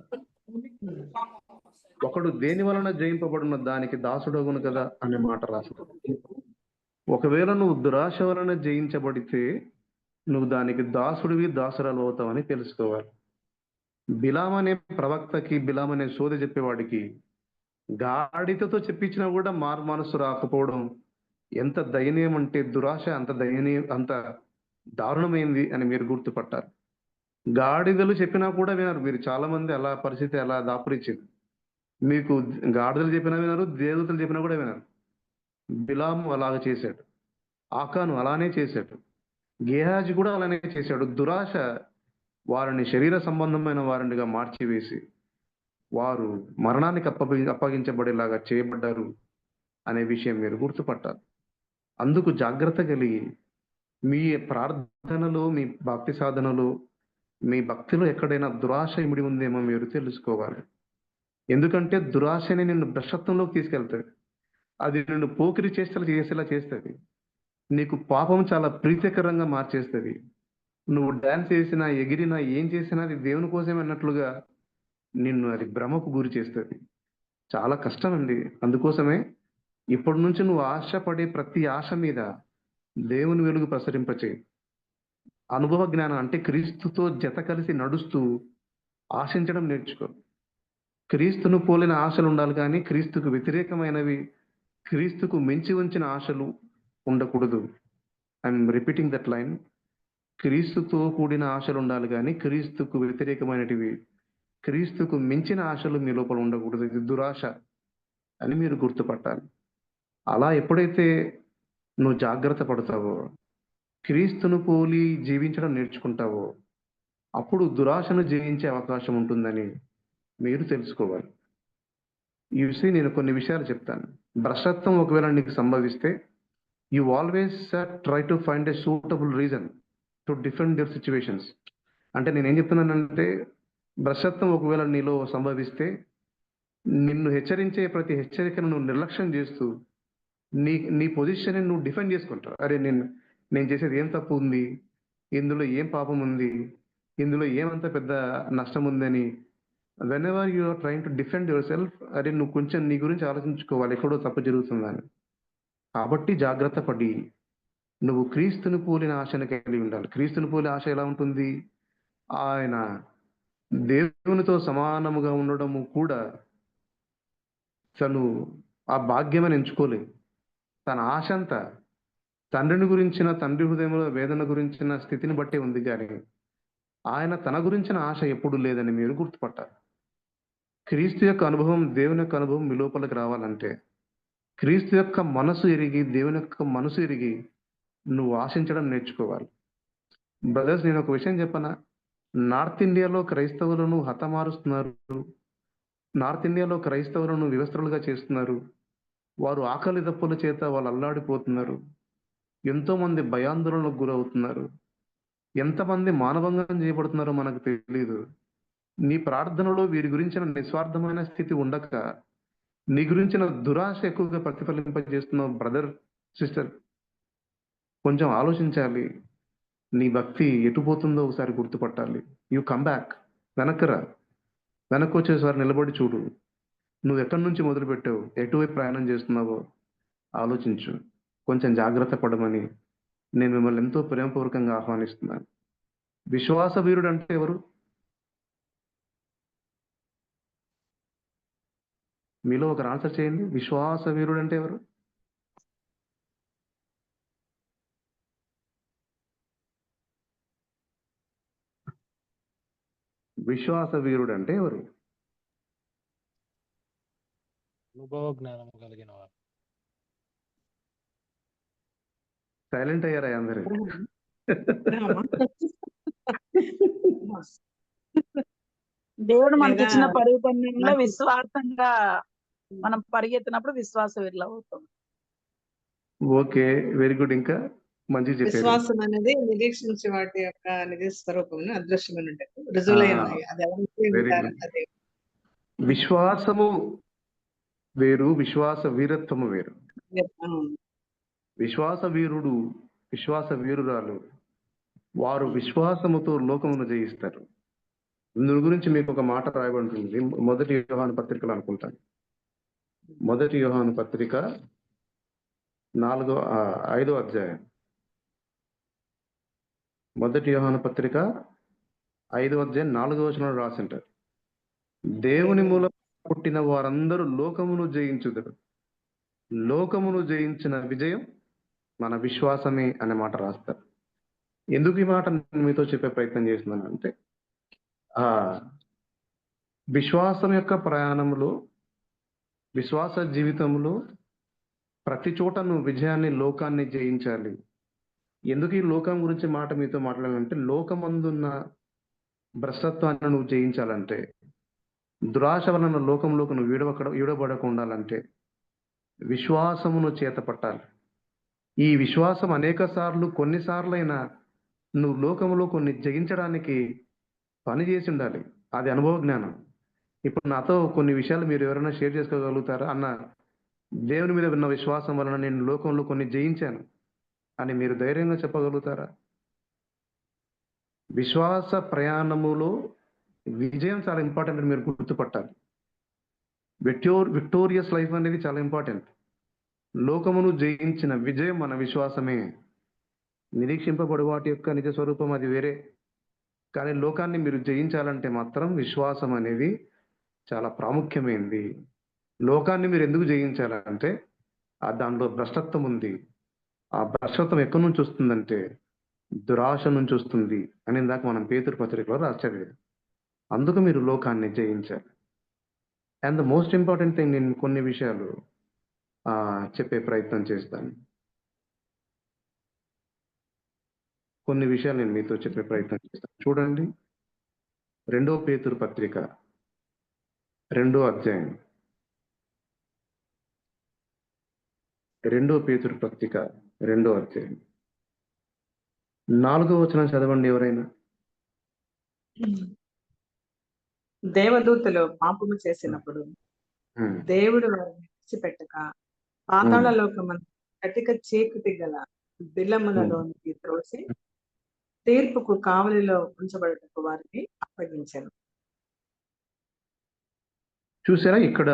ఒకడు దేని వలన జయింపబడిన దానికి దాసుడగును కదా అనే మాట రాశారు. ఒకవేళ నువ్వు దురాశ వలన జయించబడితే నువ్వు దానికి దాసుడివి, దాసురాలు అవుతావని తెలుసుకోవాలి. బిలాం అనే ప్రవక్తకి, బిలాం అనే సోదె చెప్పేవాడికి గాడిదతో చెప్పించినా కూడా మారు మనసు రాకపోవడం ఎంత దయనీయం అంటే దురాశ అంత దయనీయం, అంత దారుణమైంది అని మీరు గుర్తుపట్టారు. గాడిదలు చెప్పినా కూడా వినరు. మీరు చాలా మంది అలా పరిస్థితి అలా దాపురించింది. మీకు గాడిదలు చెప్పినా వినరు, దేవతలు చెప్పినా కూడా వినరు. బిలాము అలాగ చేశాడు, ఆకాను అలానే చేశాడు, గేహాజీ కూడా అలానే చేశాడు. దురాశ వారిని శరీర సంబంధమైన వారినిగా మార్చివేసి వారు మరణానికి అప్పగించబడేలాగా చేయబడ్డారు అనే విషయం మీరు గుర్తుపట్టాలి. అందుకు జాగ్రత్త కలిగి మీ ప్రార్థనలో, మీ భక్తి సాధనలో, మీ భక్తిలో ఎక్కడైనా దురాశ ఇమిడి ఉందేమో మీరు తెలుసుకోవాలి. ఎందుకంటే దురాశని నిన్ను భ్రష్టత్వంలోకి తీసుకెళ్తాడు. అది నిన్ను పోకిరి చేష్టలు చేసేలా చేస్తుంది. నీకు పాపం చాలా ప్రీతికరంగా మార్చేస్తుంది. నువ్వు డాన్స్ చేసినా, ఎగిరినా, ఏం చేసినా అది దేవుని కోసమే అన్నట్లుగా నిన్ను అది భ్రమకు గురి చేస్తుంది. చాలా కష్టం అండి. అందుకోసమే ఇప్పటి నుంచి నువ్వు ఆశపడే ప్రతి ఆశ మీద దేవుని వెలుగు ప్రసరింపచేయి. అనుభవ జ్ఞానం అంటే క్రీస్తుతో జత కలిసి నడుస్తూ ఆశించడం నేర్చుకో. క్రీస్తును పోలిన ఆశలు ఉండాలి కానీ క్రీస్తుకు వ్యతిరేకమైనవి, క్రీస్తుకు మించి ఉంచిన ఆశలు ఉండకూడదు. I'm repeating that line. క్రీస్తుతో కూడిన ఆశలు ఉండాలి కానీ క్రీస్తుకు వ్యతిరేకమైనటివి, క్రీస్తుకు మించిన ఆశలు మీ లోపల ఉండకూడదు. ఇది దురాశ అని మీరు గుర్తుపట్టాలి. అలా ఎప్పుడైతే నువ్వు జాగ్రత్త పడతావో, క్రీస్తును పోలి జీవించడం నేర్చుకుంటావో, అప్పుడు దురాశను జయించే అవకాశం ఉంటుందని మీరు తెలుసుకోవాలి. చూసి నేను కొన్ని విషయాలు చెప్తాను. భ్రష్టత్వం ఒకవేళ నీకు సంభవిస్తే you always try to find a suitable reason to defend your situations. అంటే నేనేం చెప్తున్నానంటే, భ్రష్టత్వం ఒకవేళ నీలో సంభవిస్తే నిన్ను హెచ్చరించే ప్రతి హెచ్చరికను నువ్వు నిర్లక్ష్యం చేస్తూ నీ నీ పొజిషన్ నువ్వు డిఫెండ్ చేసుకుంటావు. అరే నేను చేసేది ఏం తప్పు ఉంది, ఇందులో ఏం పాపం ఉంది, ఇందులో ఏమంత పెద్ద నష్టం ఉందని whenever you are trying to defend yourself, అరే నువ్వు కొంచెం నీ గురించి ఆలోచించుకోవాలి, ఎక్కడో తప్పు జరుగుతుందని. కాబట్టి జాగ్రత్త పడి నువ్వు క్రీస్తుని పోలిన ఆశను కలిగి ఉండాలి. క్రీస్తుని పోలిన ఆశ ఎలా ఉంటుంది? ఆయన దేవునితో సమానముగా ఉండడము కూడా తను ఆ భాగ్యమని ఎంచుకోలేదు. తన ఆశ అంతా తండ్రిని గురించిన, తండ్రి హృదయంలో వేదన గురించిన స్థితిని బట్టి ఉంది కానీ ఆయన తన గురించిన ఆశ ఎప్పుడు లేదని మీరు గుర్తుపట్టాలి. క్రీస్తు యొక్క అనుభవం, దేవుని యొక్క అనుభవం మీ లోపలికి రావాలంటే క్రీస్తు యొక్క మనసు ఎరిగి, దేవుని యొక్క మనసు ఎరిగి నువ్వు ఆశించడం నేర్చుకోవాలి. బ్రదర్స్, నేను ఒక విషయం చెప్పనా? నార్త్ ఇండియాలో క్రైస్తవులను హతమారుస్తున్నారు. నార్త్ ఇండియాలో క్రైస్తవులను వివస్త్రులుగా చేస్తున్నారు. వారు ఆకలి దప్పుల చేత వాళ్ళు అల్లాడిపోతున్నారు. ఎంతో మంది భయాందోళనకు గురవుతున్నారు. ఎంతమంది మానభంగం చేయబడుతున్నారో మనకు తెలియదు. నీ ప్రార్థనలో వీరి గురించిన నిస్వార్థమైన స్థితి ఉండక నీ గురించిన దురాశ ఎక్కువగా ప్రతిఫలింపజేస్తున్నావు. బ్రదర్, సిస్టర్, కొంచెం ఆలోచించాలి. నీ భక్తి ఎటుపోతుందో ఒకసారి గుర్తుపట్టాలి. You come back. వెనక్కి వచ్చేసారి నిలబడి చూడు. నువ్వు ఎక్కడి నుంచి మొదలు పెట్టావు, ఎటువైపు ప్రయాణం చేస్తున్నావో ఆలోచించు. కొంచెం జాగ్రత్త పడమని నేను మిమ్మల్ని ఎంతో ప్రేమపూర్వకంగా ఆహ్వానిస్తున్నాను. విశ్వాస వీరుడు అంటే ఎవరు? మీలో ఒకరు ఆన్సర్ చేయండి. విశ్వాస వీరుడు అంటే ఎవరు? విశ్వాస వీరుడు అంటే ఎవరు? అనుభవ జ్ఞానం కలిగిన వారు. సైలెంట్ అయ్యారా అందరు? దేవుడు మనకి ఇచ్చిన పరిపూర్ణంలో విశ్వాసంగా మనం పరిగెత్తినప్పుడు విశ్వాస వీరులు అవుతాం. Okay, very good. ఇంకా మంచి చెప్పారు. విశ్వాసం అనేది నిరీక్షించే వాటి యొక్క నిజ స్వరూపం, అదృశ్యమైన రుజువులై ఉన్నాయి. అది అదే విశ్వాసము వేరు, విశ్వాస వీరత్వము వేరు. విశ్వాస వీరుడు, విశ్వాస వీరురాలు వారు విశ్వాసముతో లోకమును జయిస్తారు. ఇందు గురించి మీకు ఒక మాట రాయబడుతుంది. మొదటి యోహాను పత్రికలు అనుకుంటాను. మొదటి యోహాను పత్రిక 5వ అధ్యాయం. మొదటి యోహాను పత్రిక 5వ అధ్యాయం 4వ వచనంలో రాసింటారు, దేవుని మూలం పుట్టిన వారందరూ లోకమును జయించుదురు, లోకమును జయించిన విజయం మన విశ్వాసమే అనే మాట రాస్తారు. ఎందుకు ఈ మాట మీతో చెప్పే ప్రయత్నం చేస్తున్నాను అంటే, విశ్వాసం యొక్క ప్రయాణంలో, విశ్వాస జీవితంలో ప్రతి చోట నువ్వు విజయాన్ని, లోకాన్ని జయించాలి. ఎందుకు ఈ లోకం గురించి మాట మీతో మాట్లాడాలంటే, లోకమందున్న భ్రష్టత్వాన్ని నువ్వు జయించాలంటే, దురాశ వలన లోకంలోకి నువ్వు విడబడకుండా ఉండాలంటే విశ్వాసమును చేత పట్టాలి. ఈ విశ్వాసం అనేక సార్లు, కొన్నిసార్లైనా నువ్వు లోకంలో కొన్ని జయించడానికి పని చేసి ఉండాలి. అది అనుభవ జ్ఞానం. ఇప్పుడు నాతో కొన్ని విషయాలు మీరు ఎవరైనా షేర్ చేసుకోగలుగుతారా? అన్న, దేవుని మీద ఉన్న విశ్వాసం వలన నేను లోకంలో కొన్ని జయించాను అని మీరు ధైర్యంగా చెప్పగలుగుతారా? విశ్వాస ప్రయాణములో విజయం చాలా ఇంపార్టెంట్ అని మీరు గుర్తుపట్టాలి. విక్టోరియస్ లైఫ్ అనేది చాలా ఇంపార్టెంట్. లోకమును జయించిన విజయం మన విశ్వాసమే. నిరీక్షింపబడు వాటి యొక్క నిజ స్వరూపం అది వేరే. కానీ లోకాన్ని మీరు జయించాలంటే మాత్రం విశ్వాసం అనేది చాలా ప్రాముఖ్యమైనది. లోకాన్ని మీరు ఎందుకు జయించాలంటే దానిలో భ్రష్టత్వం ఉంది. ఆ భ్రష్టత్వం ఎక్కడి నుంచి వస్తుందంటే దురాశ నుంచి వస్తుంది అని ఇందాక మనం పేతురు పత్రికలో రాశారు. అందుకు మీరు లోకాన్ని జయించాలి. And the most important thing, నేను కొన్ని విషయాలు చెప్పే ప్రయత్నం చేస్తాను. కొన్ని విషయాలు నేను మీతో చెప్పే ప్రయత్నం చేస్తాను. చూడండి, 2వ పేతురు పత్రిక 2వ అధ్యాయం. 2వ పేతురు పత్రిక 2వ అధ్యాయం 4వ వచనం చదవండి ఎవరైనా. దేవదూతలు పాపము చేసినప్పుడు దేవుడు వారిని విడిచిపెట్టక పాతాళ లోకమందు కటిక చీకటి గల బిలములలోనికి త్రోసి తీర్పుకు కావలిలో ఉంచబడటకు వారిని అప్పగించారు. చూసారా, ఇక్కడ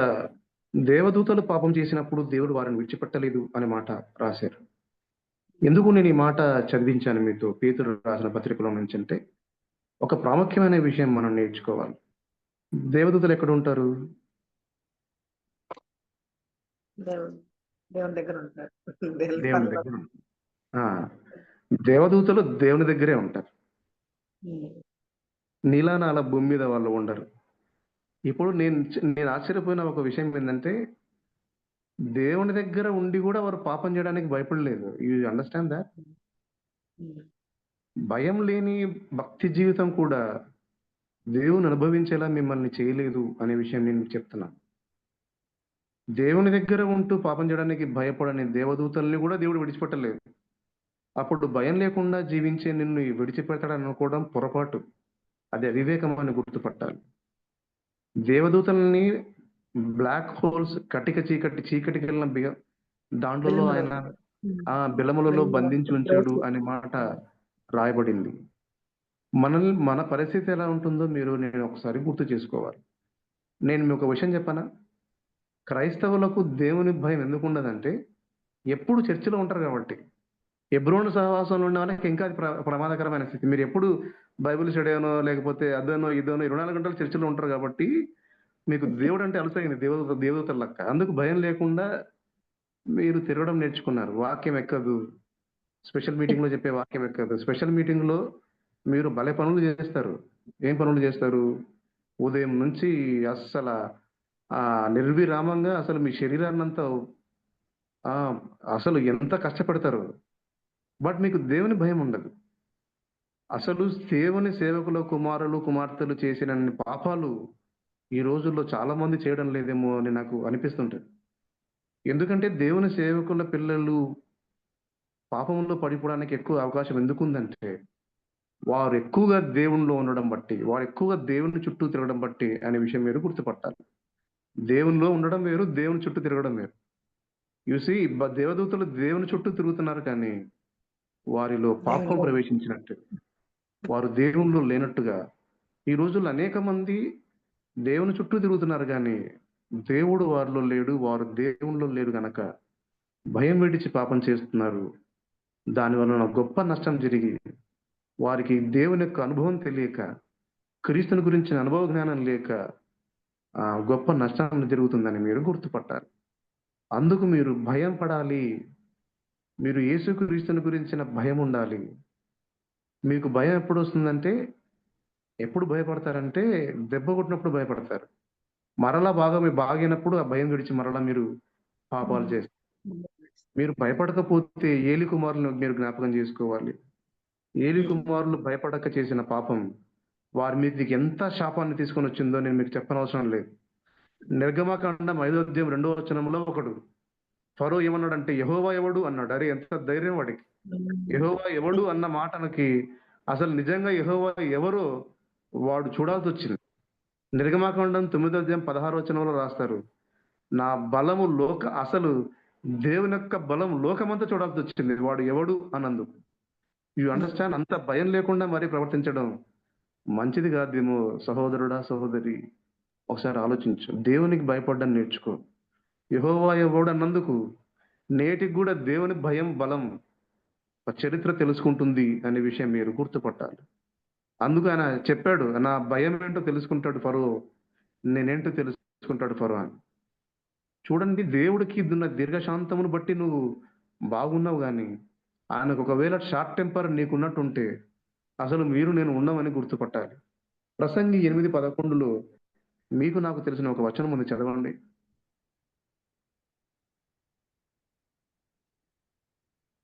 దేవదూతలు పాపం చేసినప్పుడు దేవుడు వారిని విడిచిపెట్టలేదు అనే మాట రాశారు. ఎందుకు నేను ఈ మాట చదివించాను మీతో పేతురు రాసిన పత్రికలో నుంచి అంటే, ఒక ప్రాముఖ్యమైన విషయం మనం నేర్చుకోవాలి. దేవదూతలు ఎక్కడ ఉంటారు? దేవుని దగ్గర ఉంటారు. దేవుని దగ్గర. ఆ, దేవదూతలు దేవుని దగ్గరే ఉంటారు. నీలా నాలా భూమి మీద వాళ్ళు ఉండరు. ఇప్పుడు నేను ఆశ్చర్యపోయిన ఒక విషయం ఏంటంటే, దేవుని దగ్గర ఉండి కూడా వారు పాపం చేయడానికి భయపడలేదు. You understand that? భయం లేని భక్తి జీవితం కూడా దేవుని అనుభవించేలా మిమ్మల్ని చేయలేదు అనే విషయం నేను మీకు చెప్తున్నాను. దేవుని దగ్గర ఉంటూ పాపం చేయడానికి భయపడని దేవదూతల్ని కూడా దేవుడు విడిచిపెట్టలేదు. అప్పుడు భయం లేకుండా జీవించే నిన్ను విడిచిపెడతాడని అనుకోవడం పొరపాటు. అది అవివేకం అని గుర్తుపట్టాలి. దేవదూతల్ని బ్లాక్ హోల్స్, కటిక చీకటికి వెళ్ళిన దాంట్లో ఆయన ఆ బిలములలో బంధించి ఉంచాడు అనే మాట రాయబడింది. మన పరిస్థితి ఎలా ఉంటుందో నేను ఒకసారి గుర్తు చేసుకోవాలి. నేను మీకు ఒక విషయం చెప్పనా? క్రైస్తవులకు దేవుని భయం ఎందుకు ఉండదంటే, ఎప్పుడు చర్చిలో ఉంటారు కాబట్టి. హెబ్రోను సహవాసంలో ఉన్న వాళ్ళకి ఇంకా అది ప్రమాదకరమైన స్థితి. మీరు ఎప్పుడు బైబిల్ చదివానో లేకపోతే అదనో ఇదనో 24 గంటలు చర్చిలో ఉంటారు కాబట్టి మీకు దేవుడు అంటే అలసైంది, దేవదూతల లెక్క. అందుకు భయం లేకుండా మీరు తిరగడం నేర్చుకున్నారు. వాక్యం ఎక్కదు, స్పెషల్ మీటింగ్ లో చెప్పే వాక్యం ఎక్కదు. స్పెషల్ మీటింగ్ లో మీరు భలే పనులు చేస్తారు. ఏం పనులు చేస్తారు? ఉదయం నుంచి అస్సలు నిర్విరామంగా అసలు మీ శరీరాన్ని అంతా అసలు ఎంత కష్టపడతారు. బట్ మీకు దేవుని భయం ఉండదు. అసలు దేవుని సేవకుల కుమారులు కుమార్తెలు చేసిన పాపాలు ఈ రోజుల్లో చాలా మంది చేయడం లేదేమో అని నాకు అనిపిస్తుంటది. ఎందుకంటే దేవుని సేవకుల పిల్లలు పాపంలో పడిపోవడానికి ఎక్కువ అవకాశం ఎందుకుందంటే, వారు ఎక్కువగా దేవునిలో ఉండడం బట్టి, వారు ఎక్కువగా దేవుని చుట్టూ తిరగడం బట్టి అనే విషయం మీరు గుర్తుపట్టాలి. దేవునిలో ఉండడం వేరు, దేవుని చుట్టూ తిరగడం వేరు. యూసి దేవదూతలు దేవుని చుట్టూ తిరుగుతున్నారు కానీ వారిలో పాపం ప్రవేశించినట్టు, వారు దేవునిలో లేనట్టుగా ఈ రోజుల్లో అనేక మంది దేవుని చుట్టూ తిరుగుతున్నారు కానీ దేవుడు వారిలో లేడు, వారు దేవునిలో లేరు గనక భయం విడిచి పాపం చేస్తున్నారు. దానివలన గొప్ప నష్టం జరిగి వారికి దేవుని యొక్క అనుభవం తెలియక, క్రీస్తుని గురించిన అనుభవ జ్ఞానం లేక గొప్ప నష్టం జరుగుతుందని మీరు గుర్తుపట్టాలి. అందుకు మీరు భయం పడాలి. మీరు యేసుక్రీస్తుని గురించిన భయం ఉండాలి. మీకు భయం ఎప్పుడు వస్తుందంటే, ఎప్పుడు భయపడతారంటే దెబ్బ కొట్టినప్పుడు భయపడతారు. మరలా మీరు బాగినప్పుడు ఆ భయం విడిచి మరలా మీరు పాపాలు చేస్తారు. మీరు భయపడకపోతే ఏలి కుమారులను మీరు జ్ఞాపకం చేసుకోవాలి. ఏలి కుమారులు భయపడక చేసిన పాపం వారి మీదకి ఎంత శాపాన్ని తీసుకొని వచ్చిందో నేను మీకు చెప్పనవసరం లేదు. నిర్గమకాండం 5వ అధ్యాయం 2వ వచనంలో ఒకడు ఫరో ఏమన్నాడంటే, యెహోవా ఎవడు అన్నాడు. అరే ఎంత ధైర్యం వాడికి! యెహోవా ఎవడు అన్న మాటకి అసలు నిజంగా యెహోవా ఎవరో వాడు చూడాల్సి వచ్చింది. నిర్గమకాండం 9వ అధ్యాయం 16వ వచనంలో రాస్తారు, నా బలము అసలు దేవుని యొక్క బలం లోకమంతా చూడాల్సి వచ్చింది వాడు ఎవడు అన్నందుకు. You understand? అంత భయం లేకుండా మరి ప్రవర్తించడం మంచిది కాదేమో. సహోదరుడా, సహోదరి, ఒకసారి ఆలోచించు. దేవునికి భయపడడం నేర్చుకో. యెహోవా ఎవడు అన్నందుకు నేటికి కూడా దేవుని భయం, బలం, చరిత్ర తెలుసుకుంటుంది అనే విషయం మీరు గుర్తుపట్టాలి. అందుకు ఆయన చెప్పాడు, నా భయం ఏంటో తెలుసుకుంటాడు ఫరో, నేనేంటో తెలుసుకుంటాడు ఫరో అని. చూడండి, దేవుడికి ఉన్న దీర్ఘశాంతమును బట్టి నువ్వు బాగున్నావు కానీ ఆయనకు ఒకవేళ షార్ట్ టెంపర్ నీకున్నట్టుంటే అసలు నేను ఉన్నామని గుర్తుపట్టాలి. ప్రసంగి 8:11లో మీకు నాకు తెలిసిన ఒక వచనం ఉంది, చదవండి.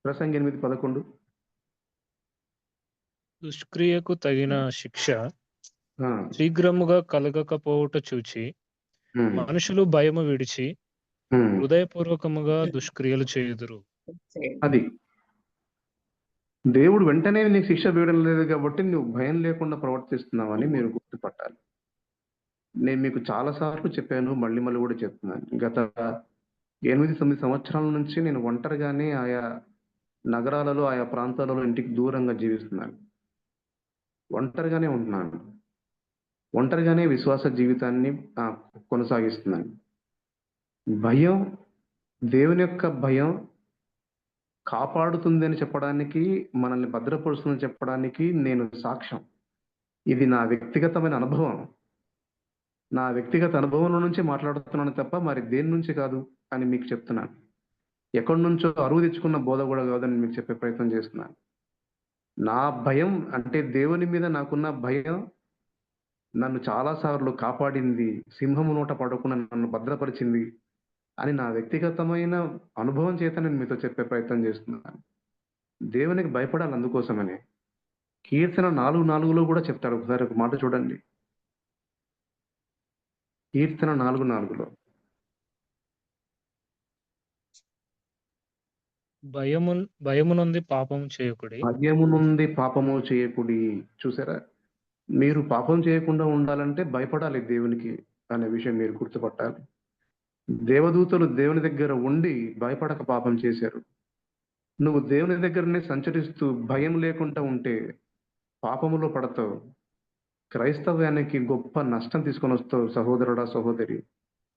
ప్రసంగి 8:11. దుష్క్రియకు తగిన శిక్ష శీఘ్రముగా కలగకపోవుట చూచి మనుషులు భయము విడిచి హృదయపూర్వకముగా దుష్క్రియలు చేయుదురు. అది దేవుడు వెంటనే నీకు శిక్ష వేయడం లేదు కాబట్టి నువ్వు భయం లేకుండా ప్రవర్తిస్తున్నావని మీరు గుర్తుపట్టాలి. నేను మీకు చాలా సార్లు చెప్పాను, మళ్ళీ కూడా చెప్తున్నాను. గత 8-9 సంవత్సరాల నుంచి నేను ఒంటరిగానే ఆయా నగరాలలో, ఆయా ప్రాంతాలలో ఇంటికి దూరంగా జీవిస్తున్నాను. ఒంటరిగానే ఉంటున్నాను. ఒంటరిగానే విశ్వాస జీవితాన్ని కొనసాగిస్తున్నాను. భయం, దేవుని యొక్క భయం కాపాడుతుంది అని చెప్పడానికి, మనల్ని భద్రపరుస్తుందని చెప్పడానికి నేను సాక్ష్యం. ఇది నా వ్యక్తిగతమైన అనుభవం. నా వ్యక్తిగత అనుభవం నుంచి మాట్లాడుతున్నాను తప్ప మరి దేని నుంచి కాదు అని మీకు చెప్తున్నాను. ఎక్కడి నుంచో అరువు తెచ్చుకున్న బోధ కూడా కాదని మీకు చెప్పే ప్రయత్నం చేస్తున్నాను. నా భయం అంటే దేవుని మీద నాకున్న భయం నన్ను చాలాసార్లు కాపాడింది, సింహము నోట పడకుండా నన్ను భద్రపరిచింది అని నా వ్యక్తిగతమైన అనుభవం చేత నేను మీతో చెప్పే ప్రయత్నం చేస్తున్నాను. దేవునికి భయపడాలి అందుకోసమనే. కీర్తన 4:4లో కూడా చెప్తాడు. ఒకసారి ఒక మాట చూడండి. కీర్తన 4:4లో భయము నుండి పాపం చేయకుడి. భయము నుండి పాపము చేయకుడి. చూసారా? మీరు పాపం చేయకుండా ఉండాలంటే భయపడాలి దేవునికి అనే విషయం మీరు గుర్తుపట్టాలి. దేవదూతలు దేవుని దగ్గర ఉండి భయపడక పాపం చేశారు. నువ్వు దేవుని దగ్గరనే సంచరిస్తూ భయం లేకుండా ఉంటే పాపములో పడతావు. క్రైస్తవ్యానికి గొప్ప నష్టం తీసుకొని వస్తావు సహోదరుడా, సహోదరి.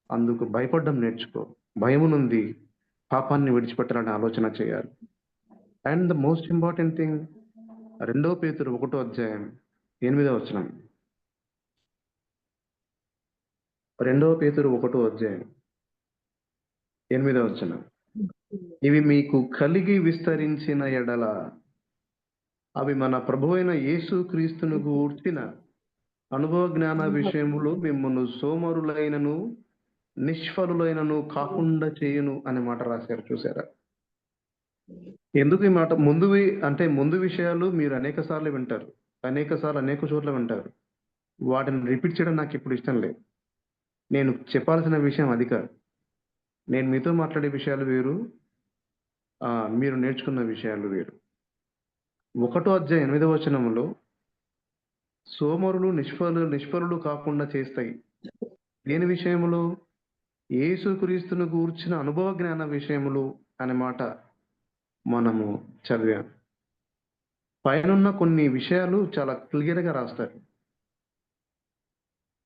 అందుకు భయపడడం నేర్చుకో. భయము నుండి పాపాన్ని విడిచిపెట్టాలని ఆలోచన చేయాలి. And the most important thing, 2 పేతురు 1:8 2 పేతురు 1:8 ఇవి మీకు కలిగి విస్తరించిన ఎడల అవి మన ప్రభువైన యేసు క్రీస్తును గూర్చిన అనుభవ జ్ఞాన విషయములో మిమ్మల్ని సోమరులైనను నిష్ఫలులైనను కాకుండా చేయును అనే మాట రాశారు. చూసారా? ఎందుకు ఈ మాట? ముందు విషయాలు మీరు అనేక సార్లు వింటారు, అనేక చోట్ల వింటారు. వాటిని రిపీట్ చేయడం నాకు ఇప్పుడు ఇష్టం లేదు. నేను చెప్పాల్సిన విషయం అది కాదు. నేను మీతో మాట్లాడే విషయాలు వేరు, మీరు నేర్చుకున్న విషయాలు వేరు. 1:8 సోమరులు నిష్ఫలులు కాకుండా చేస్తాయి. దేని విషయములో? యేసుక్రీస్తును గూర్చిన అనుభవ జ్ఞాన విషయములు అనే మాట మనము చదివాం. పైనున్న కొన్ని విషయాలు చాలా క్లియర్గా రాస్తారు.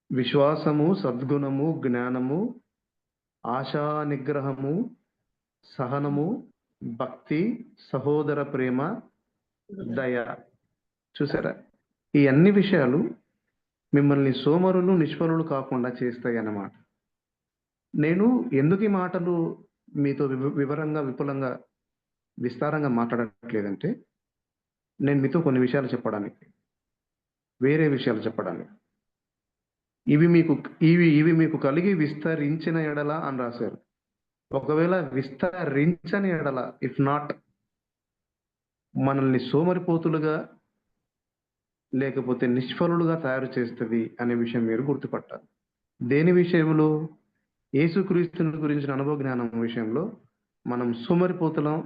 విశ్వాసము, సద్గుణము, జ్ఞానము, ఆశా నిగ్రహము, సహనము, భక్తి, సహోదర ప్రేమ, దయ. చూసారా? ఈ అన్ని విషయాలు మిమ్మల్ని సోమరులు నిష్ఫలులు కాకుండా చేస్తాయి అన్నమాట. నేను ఎందుకు ఈ మాటలు మీతో వివరంగా, విపులంగా, విస్తారంగా మాట్లాడట్లేదంటే, నేను మీతో కొన్ని విషయాలు చెప్పడానికి, వేరే విషయాలు చెప్పడానికి. ఇవి మీకు కలిగి విస్తరించిన ఎడల అని రాశారు. ఒకవేళ విస్తరించని ఎడల, ఇఫ్ నాట్, మనల్ని సోమరిపోతులుగా లేకపోతే నిష్ఫలులుగా తయారు చేస్తుంది అనే విషయం మీరు గుర్తుపట్టాలి. దేని విషయంలో? యేసుక్రీస్తుని గురించిన అనుభవ జ్ఞానం విషయంలో మనం సోమరిపోతులం,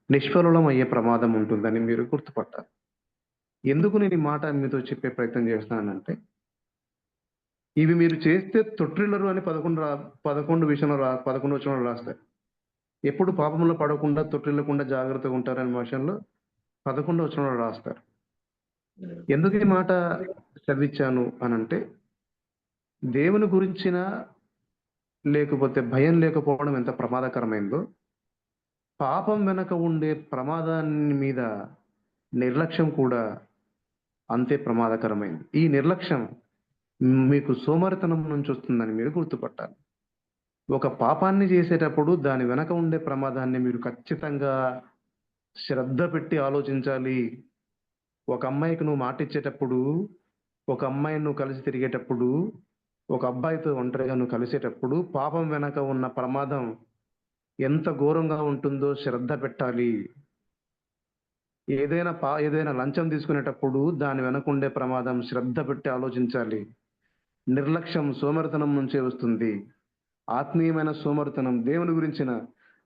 నిష్ఫలులం అయ్యే ప్రమాదం ఉంటుందని మీరు గుర్తుపట్టాలి. ఎందుకు నేను ఈ మాట మీతో చెప్పే ప్రయత్నం చేస్తున్నానంటే, ఇవి మీరు చేస్తే తొట్టిల్లరు అని 11 వచనంలో రాస్తారు. ఎప్పుడు పాపంలో పడకుండా, తొట్టిల్లకుండా జాగ్రత్తగా ఉంటారనే విషయంలో 11 వచనంలో రాస్తారు. ఎందుకు ఈ మాట చదివించాను అనంటే, దేవుని గురించిన లేకపోతే భయం లేకపోవడం ఎంత ప్రమాదకరమైందో, పాపం వెనక ఉండే ప్రమాదాన్ని మీద నిర్లక్ష్యం కూడా అంతే ప్రమాదకరమైంది. ఈ నిర్లక్ష్యం మీకు సోమరితనం నుంచి వస్తుందని మీరు గుర్తుపట్టాలి. ఒక పాపాన్ని చేసేటప్పుడు దాని వెనక ఉండే ప్రమాదాన్ని మీరు ఖచ్చితంగా శ్రద్ధ పెట్టి ఆలోచించాలి. ఒక అమ్మాయికి నువ్వు మాట ఇచ్చేటప్పుడు, ఒక అమ్మాయిని నువ్వు కలిసి తిరిగేటప్పుడు, ఒక అబ్బాయితో ఒంటరిగా నువ్వు కలిసేటప్పుడు పాపం వెనక ఉన్న ప్రమాదం ఎంత ఘోరంగా ఉంటుందో శ్రద్ధ పెట్టాలి. ఏదైనా లంచం తీసుకునేటప్పుడు దాని వెనక ఉండే ప్రమాదం శ్రద్ధ పెట్టి ఆలోచించాలి. నిర్లక్ష్యం సోమరితనం నుంచే వస్తుంది. ఆత్మీయమైన సోమరితనం దేవుని గురించిన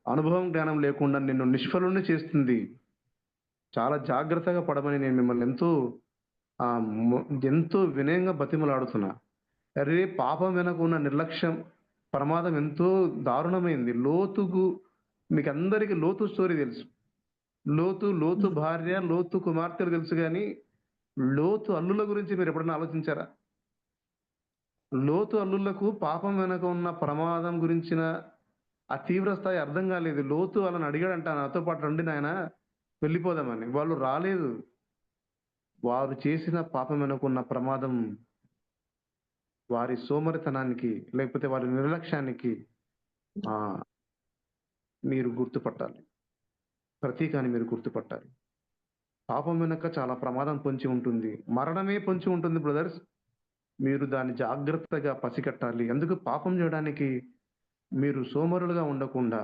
అనుభవం, జ్ఞానం లేకుండా నిన్ను నిష్ఫలుని చేస్తుంది. చాలా జాగ్రత్తగా పడమని నేను మిమ్మల్ని ఎంతో వినయంగా బతిమలాడుతున్నా. అరే, పాపం వెనక ఉన్న నిర్లక్ష్యం ప్రమాదం ఎంతో దారుణమైంది. మీకు అందరికీ లోతు స్టోరీ తెలుసు. లోతు భార్య, లోతు కుమార్తెలు తెలుసు, కానీ లోతు అల్లుల గురించి మీరు ఎప్పుడైనా ఆలోచించారా? లోతు అల్లులకు పాపం వెనక ఉన్న ప్రమాదం గురించిన ఆ తీవ్ర స్థాయి అర్థం కాలేదు. లోతు వాళ్ళని అడిగాడంట, నాతో పాటు రండి నాయన వెళ్ళిపోదామని. వాళ్ళు రాలేదు. వారు చేసిన పాపం వెనుకున్న ప్రమాదం వారి సోమరితనానికి లేకపోతే వారి నిర్లక్ష్యానికి మీరు గుర్తుపట్టాలి. ప్రతీకాన్ని మీరు గుర్తుపట్టాలి. పాపం వెనక చాలా ప్రమాదం పొంచి ఉంటుంది. మరణమే పొంచి ఉంటుంది బ్రదర్స్. మీరు దాన్ని జాగ్రత్తగా పసిగట్టాలి. ఎందుకు పాపం చేయడానికి మీరు సోమరులుగా ఉండకుండా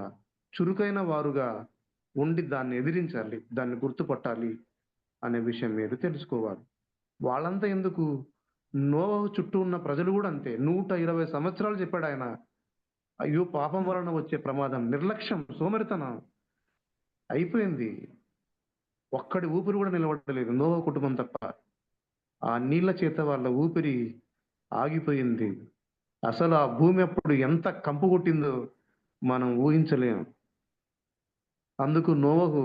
చురుకైన వారుగా ఉండి దాన్ని ఎదిరించాలి, దాన్ని గుర్తుపట్టాలి అనే విషయం మీరు తెలుసుకోవాలి. వాళ్ళంతా ఎందుకు, నోవహు చుట్టూ ఉన్న ప్రజలు కూడా అంతే. 120 సంవత్సరాలు చెప్పాడు ఆయన. అయ్యో పాపం వలన వచ్చే ప్రమాదం, నిర్లక్ష్యం, సోమరితనం అయిపోయింది. ఒక్కడి ఊపిరి కూడా నిలబడలేదు నోవహు కుటుంబం తప్ప. ఆ నీళ్ల చేత వాళ్ళ ఊపిరి ఆగిపోయింది. అసలు ఆ భూమి అప్పుడు ఎంత కంపు కొట్టిందో మనం ఊహించలేము. అందుకు నోవహు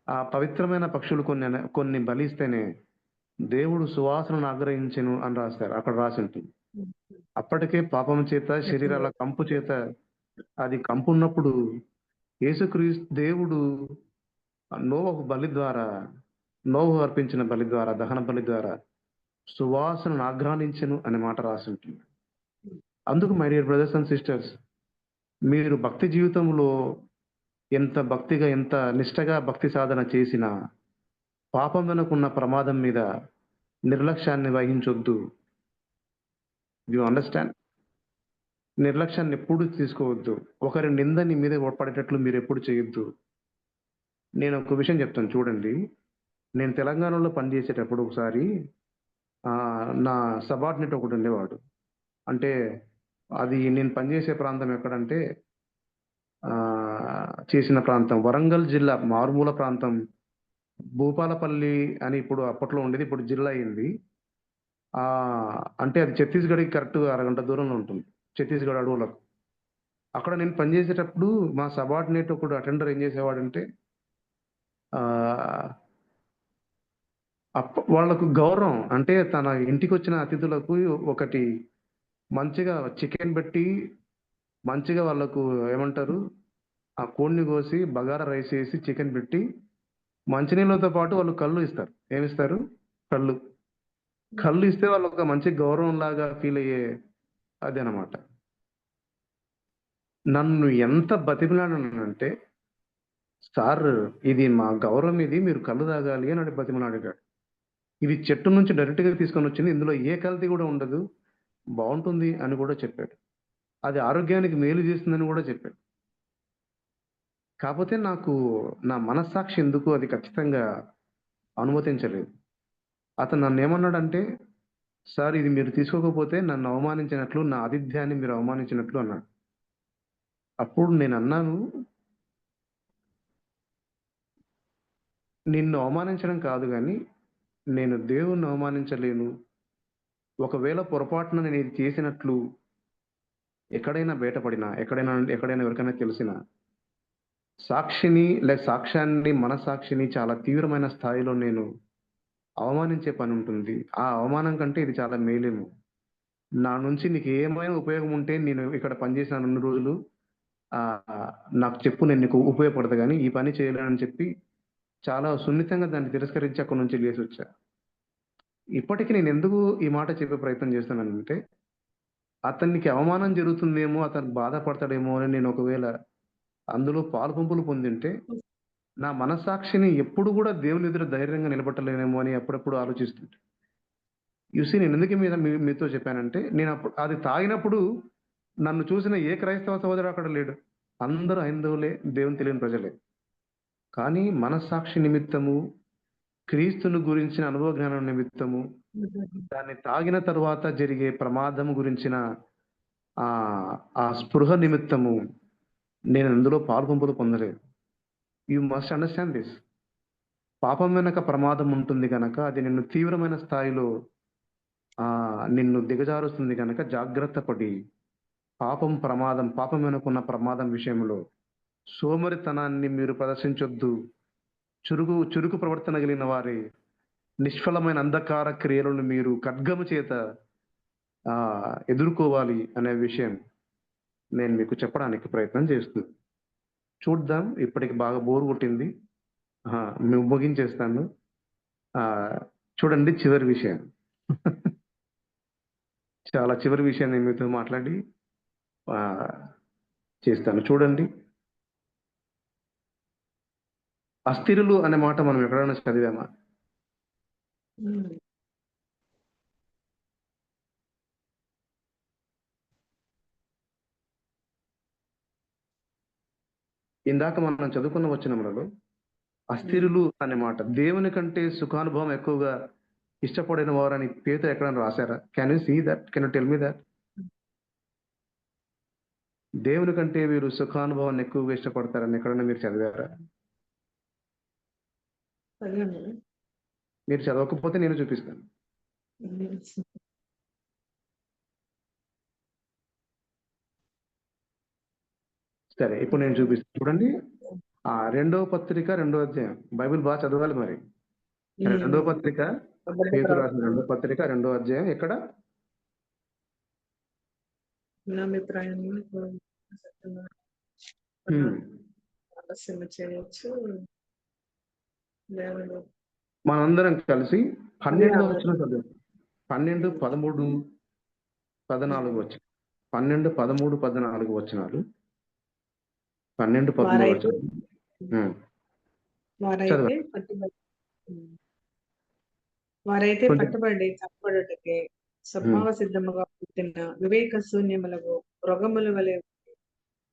ఆ పవిత్రమైన పక్షులు కొన్ని బలిస్తేనే దేవుడు సువాసనను ఆగ్రహించెను అని రాస్తారు. అక్కడ రాసి ఉంటుంది. అప్పటికే పాపం చేత, శరీరాల కంపు చేత, అది కంపు ఉన్నప్పుడు యేసుక్రీస్తు దేవుడు నోవహు బలి ద్వారా, నోవహు అర్పించిన బలి ద్వారా, దహన బలి ద్వారా సువాసనను ఆగ్రహించెను అనే మాట రాసి ఉంటుంది. అందుకు my dear brothers and sisters, మీరు భక్తి జీవితంలో ఎంత భక్తిగా, ఎంత నిష్టగా భక్తి సాధన చేసినా పాపం వెనుకున్న ప్రమాదం మీద నిర్లక్ష్యాన్ని వహించొద్దు. You understand? నిర్లక్ష్యాన్ని ఎప్పుడు తీసుకోవద్దు. ఒకరి నిందని మీద పడేటట్లు మీరు ఎప్పుడు చేయొద్దు. నేను ఒక విషయం చెప్తాను చూడండి. నేను తెలంగాణలో పనిచేసేటప్పుడు ఒకసారి నా సబార్డినేట్ ఒకటి ఉండేవాడు. అంటే అది నేను పనిచేసే ప్రాంతం ఎక్కడంటే చేసిన ప్రాంతం వరంగల్ జిల్లా మారుమూల ప్రాంతం, భూపాలపల్లి అని ఇప్పుడు అప్పట్లో ఉండేది, ఇప్పుడు జిల్లా అయింది. అంటే అది ఛత్తీస్గఢ్కి కరెక్ట్ అరగంట దూరంలో ఉంటుంది, ఛత్తీస్గఢ్ అడవులకు. అక్కడ నేను పనిచేసేటప్పుడు మా సబార్డినేట్ ఒకడు అటెండర్ ఏం చేసేవాడంటే వాళ్ళకు గౌరవం అంటే తన ఇంటికి వచ్చిన అతిథులకు ఒకటి మంచిగా చికెన్ పెట్టి, మంచిగా వాళ్ళకు ఏమంటారు ఆ కోడిని కోసి బగారా రైస్ వేసి చికెన్ పెట్టి మంచినీళ్ళతో పాటు వాళ్ళు కళ్ళు ఇస్తారు. ఏమిస్తారు? కళ్ళు ఇస్తే వాళ్ళు ఒక మంచి గౌరవం లాగా ఫీల్ అయ్యే అది అనమాట. నన్ను ఎంత బతిమలాడానంటే, సార్ ఇది మా గౌరవం, ఇది మీరు కళ్ళు తాగాలి అని బతిమలాడాడు. ఇది చెట్టు నుంచి డైరెక్ట్గా తీసుకొని వచ్చింది, ఇందులో ఏ కల్తీ కూడా ఉండదు, బాగుంటుంది అని కూడా చెప్పాడు. అది ఆరోగ్యానికి మేలు చేస్తుందని కూడా చెప్పాడు. కాకపోతే నాకు నా మనస్సాక్షి ఎందుకు అది ఖచ్చితంగా అనుమతించలేదు. అతను నన్ను ఏమన్నాడంటే, సార్ ఇది మీరు తీసుకోకపోతే నన్ను అవమానించినట్లు, నా ఆతిథ్యాన్ని మీరు అవమానించినట్లు అన్నాడు. అప్పుడు నేను అన్నాను, నిన్ను అవమానించడం కాదు కానీ నేను దేవుణ్ణి అవమానించలేను. ఒకవేళ పొరపాటున నేను ఇది చేసినట్లు ఎక్కడైనా బయటపడినా, ఎక్కడైనా ఎవరికైనా తెలిసినా, సాక్ష్యాన్ని, మనసాక్షిని చాలా తీవ్రమైన స్థాయిలో నేను అవమానించే పని ఉంటుంది. ఆ అవమానం కంటే ఇది చాలా మేలేము. నా నుంచి నీకు ఏమైనా ఉపయోగం ఉంటే నేను ఇక్కడ పనిచేసిన 2 రోజులు నాకు చెప్పు, నేను నీకు ఉపయోగపడదు, కానీ ఈ పని చేయలేనని చెప్పి చాలా సున్నితంగా దాన్ని తిరస్కరించి అక్కడి నుంచి లేచి వచ్చా. ఇప్పటికీ నేను ఎందుకు ఈ మాట చెప్పే ప్రయత్నం చేస్తున్నానంటే, అతనికి అవమానం జరుగుతుందేమో, అతను బాధపడతాడేమో అని నేను ఒకవేళ అందులో పాలుపంపులు పొందింటే నా మనస్సాక్షిని ఎప్పుడు కూడా దేవుని ఎదురు ధైర్యంగా నిలబట్టలేనేమో అని అప్పుడప్పుడు ఆలోచిస్తుంటే, యూసి నేను ఎందుకు మీతో చెప్పానంటే, నేను అప్పుడు అది తాగినప్పుడు నన్ను చూసిన ఏ క్రైస్తవ సహోదరుడు అక్కడ లేడు. అందరూ హైందవులే, దేవుని తెలియని ప్రజలే. కానీ మనస్సాక్షి నిమిత్తము, క్రీస్తుని గురించిన అనుభవ జ్ఞానం నిమిత్తము, దాన్ని తాగిన తరువాత జరిగే ప్రమాదం గురించిన ఆ స్పృహ నిమిత్తము నేను అందులో పాల్పంపులు పొందలేదు. You must understand this. పాపం వెనక ప్రమాదం ఉంటుంది కనుక అది నిన్ను తీవ్రమైన స్థాయిలో నిన్ను దిగజారుస్తుంది కనుక జాగ్రత్త పడి పాపం వెనుకున్న ప్రమాదం విషయంలో సోమరితనాన్ని మీరు ప్రదర్శించొద్దు. చురుకు ప్రవర్తన కలిగిన వారి నిష్ఫలమైన అంధకార క్రియలను మీరు ఖడ్గము చేత ఎదుర్కోవాలి అనే విషయం నేను మీకు చెప్పడానికి ప్రయత్నం చేస్తున్నాను. చూద్దాం, ఇప్పటికి బాగా బోర్ కొట్టింది, మేము ముగించేస్తాను. చూడండి, చివరి విషయం చాలా చివరి విషయం నేను మీతో మాట్లాడి చేస్తాను. చూడండి, అస్థిరులు అనే మాట మనం ఎక్కడైనా చదివామా? ఇందాక మనం చదువుకున్న వచనములలో అస్థిరులు అనే మాట, దేవుని కంటే సుఖానుభవం ఎక్కువగా ఇష్టపడిన వారని పేతురు ఎక్కడైనా రాశారా? Can you see that? Can you tell me that? దేవుని కంటే వీరు సుఖానుభవాన్ని ఎక్కువగా ఇష్టపడతారని ఎక్కడైనా మీరు చదివారా? మీరు చదవకపోతే నేను చూపిస్తాను. సరే, ఇప్పుడు నేను చూపిస్తాను చూడండి. 2వ పత్రిక 2వ అధ్యాయం. బైబిల్ బాగా చదవాలి మరి. 2వ పత్రిక, పేతురు రాసిన 2వ పత్రిక 2వ అధ్యాయం. ఎక్కడ? మనందరం కలిసి 12వ వచనం చదువు. 12, 13, 14 వచ్చి 12, 13, 14 వచనాలు. 12, 13 వచనాలు. వారైతే పట్టుబడి చంపబడుటకే స్వభావ సిద్ధముగా పుట్టిన వివేక శూన్యములకు మృగముల వలె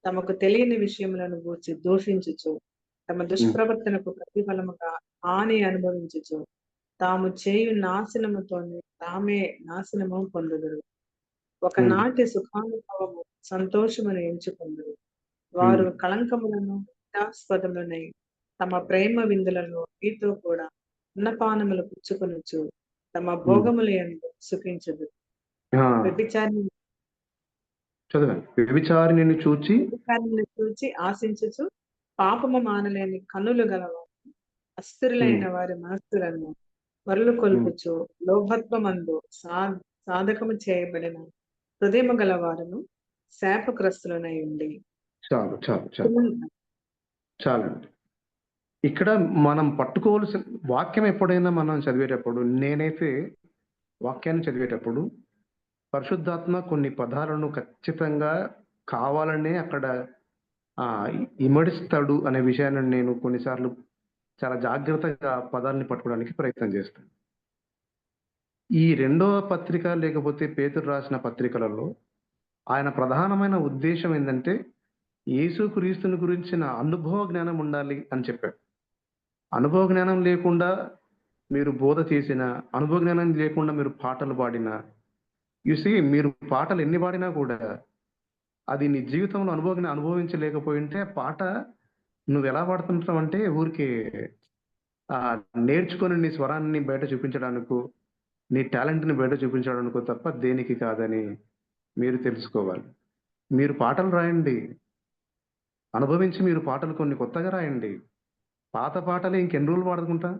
తమకు తెలియని విషయములను గూర్చి దూషించుచు తమ దుష్ప్రవర్తనకు ప్రతిఫలముగా హాని అనుభవించుచు తాము చేయు నాశనముతోనే తామే నాశనము పొందుదురు. ఒకనాటి సుఖానుభవము సంతోషమును ఎంచుకుందరు. వారు కళంకములను విషాస్పదములనై తమ ప్రేమ విందులను మీతో కూడా అన్నపానములు పుచ్చుకొనుచు తమ భోగములు యందు సుఖించదు. వ్యభిచారిణిని చూచి ఆశించుచు పాపము మానలేని కన్నులు గలవారు అస్థిరులైన వారి మనస్సులను మరలు కొల్పుచు లోభత్వమందు సాధకము చేయబడిన హృదయము గలవారును శాపగ్రస్తులనై ఉండి. చాలండి. ఇక్కడ మనం పట్టుకోవాల్సిన వాక్యం ఎప్పుడైనా మనం చదివేటప్పుడు, నేనైతే వాక్యాన్ని చదివేటప్పుడు పరిశుద్ధాత్మ కొన్ని పదాలను ఖచ్చితంగా కావాలనే అక్కడ ఇమడిస్తాడు అనే విషయాన్ని నేను కొన్నిసార్లు చాలా జాగ్రత్తగా పదాలని పట్టుకోవడానికి ప్రయత్నం చేస్తాను. ఈ 2వ పత్రిక లేకపోతే పేతురు రాసిన పత్రికలలో ఆయన ప్రధానమైన ఉద్దేశం ఏంటంటే యేసుక్రీస్తుని గురించిన అనుభవ జ్ఞానం ఉండాలి అని చెప్పాడు. అనుభవ జ్ఞానం లేకుండా మీరు బోధ చేసిన, అనుభవ జ్ఞానం లేకుండా మీరు పాటలు పాడినా, మీరు పాటలు ఎన్ని పాడినా కూడా అది నీ జీవితంలో అనుభవించలేకపోయింటే పాట నువ్వు ఎలా పాడుతుంటావు అంటే ఊరికి నేర్చుకొని నీ స్వరాన్ని బయట చూపించడానికో నీ టాలెంట్ని బయట చూపించడానికో తప్ప దేనికి కాదని మీరు తెలుసుకోవాలి. మీరు పాటలు రాయండి, అనుభవించి మీరు పాటలు కొన్ని కొత్తగా రాయండి. పాత పాటలు ఇంకెన్ని రోజులు పాడుకుంటా?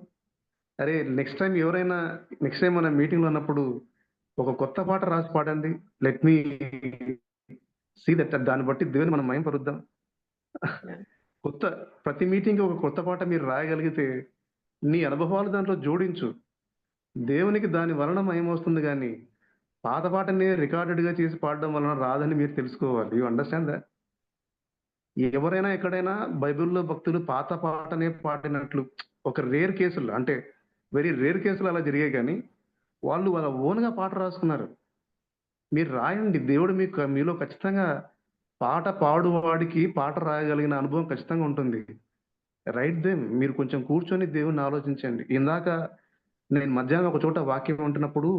అరే నెక్స్ట్ టైం మన మీటింగ్లో ఉన్నప్పుడు ఒక కొత్త పాట రాసి పాడండి. Let me see that. దాన్ని బట్టి దేవుని మనం మయం పరుద్దాం. ప్రతి మీటింగ్ ఒక కొత్త పాట మీరు రాయగలిగితే నీ అనుభవాలు దాంట్లో జోడించు. దేవునికి దాని వలన మయం వస్తుంది, కానీ పాత పాటని రికార్డెడ్గా చేసి పాడడం వలన రాదని మీరు తెలుసుకోవాలి. You understand that? ఎవరైనా ఎక్కడైనా బైబిల్లో భక్తులు పాత పాటనే పాడినట్లు ఒక రేర్ కేసులు, అంటే వెరీ రేర్ కేసులు అలా జరిగాయి, కానీ వాళ్ళు వాళ్ళ ఓన్గా పాట రాసుకున్నారు. మీరు రాయండి. దేవుడు మీలో ఖచ్చితంగా పాట పాడువాడికి పాట రాయగలిగిన అనుభవం ఖచ్చితంగా ఉంటుంది. Write them. మీరు కొంచెం కూర్చొని దేవుణ్ణి ఆలోచించండి. ఇందాక నేను మధ్యాహ్నం ఒక చోట వాక్యం ఉంటున్నప్పుడు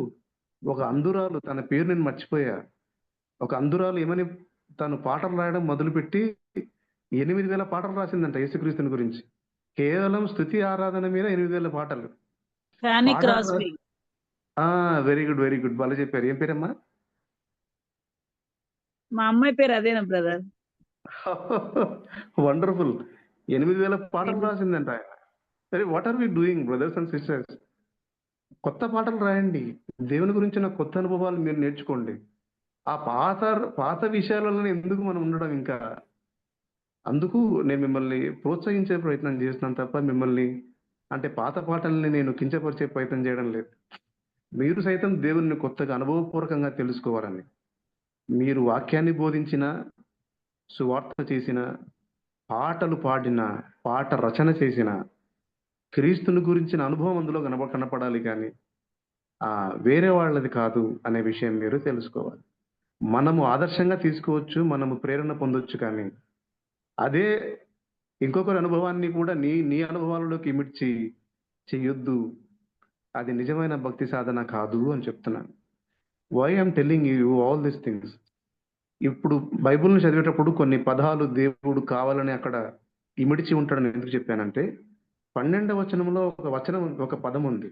ఒక అంధురాలు, తన పేరు నేను మర్చిపోయా, ఒక అంధురాలు ఏమని తను పాటలు రాయడం మొదలుపెట్టి 8,000 పాటలు రాసిందంట యేసుక్రీస్తుని గురించి. కేవలం స్తుతి ఆరాధన మీద 8,000 పాటలు. Very good, very good. బాగా చెప్పారు. ఏం పేరమ్మా? మా అమ్మాయి పేరు అదేనా బ్రదర్? వండర్ఫుల్. 8,000 పాటలు రాసిందంట ఆయన. సరే, what are we doing brothers and sisters? కొత్త పాటలు రాయండి. దేవుని గురించిన కొత్త అనుభవాలు మీరు నేర్చుకోండి. ఆ పాత విషయాలలో ఎందుకు మనం ఉండడం? ఇంకా అందుకు నేను మిమ్మల్ని ప్రోత్సహించే ప్రయత్నం చేస్తున్నాను తప్ప మిమ్మల్ని అంటే పాత పాటల్ని నేను కించపరిచే ప్రయత్నం చేయడం లేదు. మీరు సైతం దేవుని కొత్తగా అనుభవపూర్వకంగా తెలుసుకోవాలని. మీరు వాక్యాన్ని బోధించిన, సువార్త చేసిన, పాటలు పాడిన, పాట రచన చేసిన క్రీస్తుని గురించిన అనుభవం అందులో కనపడాలి కానీ వేరే వాళ్ళది కాదు అనే విషయం మీరు తెలుసుకోవాలి. మనము ఆదర్శంగా తీసుకోవచ్చు, మనము ప్రేరణ పొందొచ్చు, కానీ అదే ఇంకొకరి అనుభవాన్ని కూడా నీ నీ అనుభవాలలోకి ఇమిడ్చి చెయ్యొద్దు. అది నిజమైన భక్తి సాధన కాదు అని చెప్తున్నాను. Why I'm telling you all these things. ఇప్పుడు బైబిల్ని చదివేటప్పుడు కొన్ని పదాలు దేవుడు కావాలని అక్కడ ఇమిడిచి ఉంటాడని ఎందుకు చెప్పానంటే, 12వ వచనంలో ఒక పదం ఉంది.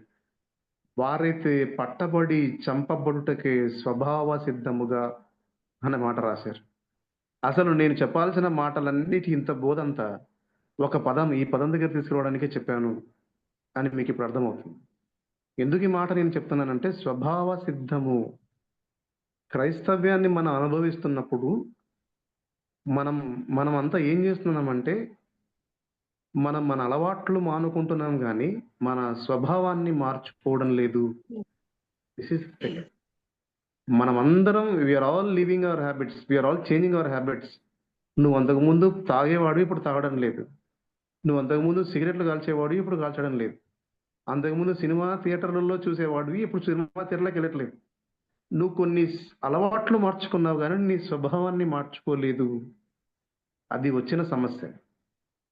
వారైతే పట్టబడి చంపబడుటకే స్వభావ సిద్ధముగా అనే మాట రాశారు. అసలు నేను చెప్పాల్సిన మాటలన్నిటి ఇంత బోధంతా ఒక పదం, ఈ పదం దగ్గర తీసుకురావడానికే చెప్పాను అని మీకు ఇప్పుడు అర్థమవుతుంది. ఎందుకు ఈ మాట నేను చెప్తున్నానంటే, స్వభావ సిద్ధము. క్రైస్తవ్యాన్ని మనం అనుభవిస్తున్నప్పుడు మనం అంతా ఏం చేస్తున్నామంటే, మనం మన అలవాట్లు మానుకుంటున్నాం కానీ మన స్వభావాన్ని మార్చుకోవడం లేదు. దిస్ ఇస్ మనం అందరం we are all living our habits, we are all changing our habits. నువ్వు అంతకుముందు తాగేవాడు, ఇప్పుడు తాగడం లేదు. నువ్వు అంతకుముందు సిగరెట్లు కాల్చేవాడు, ఇప్పుడు కాల్చడం లేదు. అంతకుముందు సినిమా థియేటర్లలో చూసేవాడివి, ఇప్పుడు సినిమా థియేటర్లకు వెళ్ళట్లేదు. నువ్వు కొన్ని అలవాట్లు మార్చుకున్నావు కానీ నీ స్వభావాన్ని మార్చుకోలేదు. అది వచ్చిన సమస్య.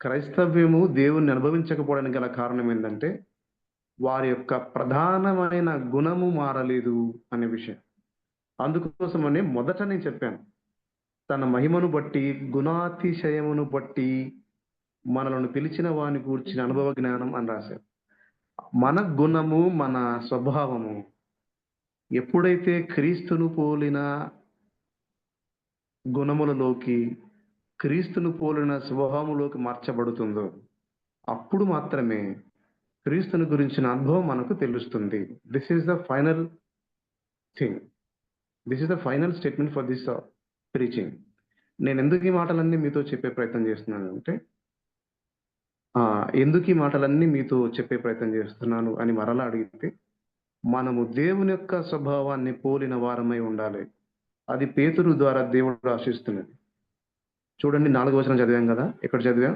క్రైస్తవ్యము దేవుణ్ణి అనుభవించకపోవడానికి గల కారణం ఏంటంటే, వారి యొక్క ప్రధానమైన గుణము మారలేదు అనే విషయం. అందుకోసమని మొదట నేను చెప్పాను, తన మహిమను బట్టి గుణాతిశయమును బట్టి మనలను పిలిచిన వాని కూర్చిన అనుభవ జ్ఞానం అని రాశారు. మన గుణము, మన స్వభావము ఎప్పుడైతే క్రీస్తును పోలిన గుణములలోకి, క్రీస్తును పోలిన స్వభావములోకి మార్చబడుతుందో అప్పుడు మాత్రమే క్రీస్తుని గురించిన అనుభవం మనకు తెలుస్తుంది. This is the final thing. This is the final statement for this preaching. నేను ఎందుకు ఈ మాటలన్నీ మీతో చెప్పే ప్రయత్నం చేస్తున్నాను అంటే, ఎందుకు ఈ మాటలన్నీ మీతో చెప్పే ప్రయత్నం చేస్తున్నాను అని మరలా అడిగితే, మనము దేవుని యొక్క స్వభావాన్ని పోలిన వారమై ఉండాలి. అది పేతురు ద్వారా దేవుడు ఆశిస్తున్నది. చూడండి, 4వ వచనం చదివాం కదా. ఎక్కడ చదివాం?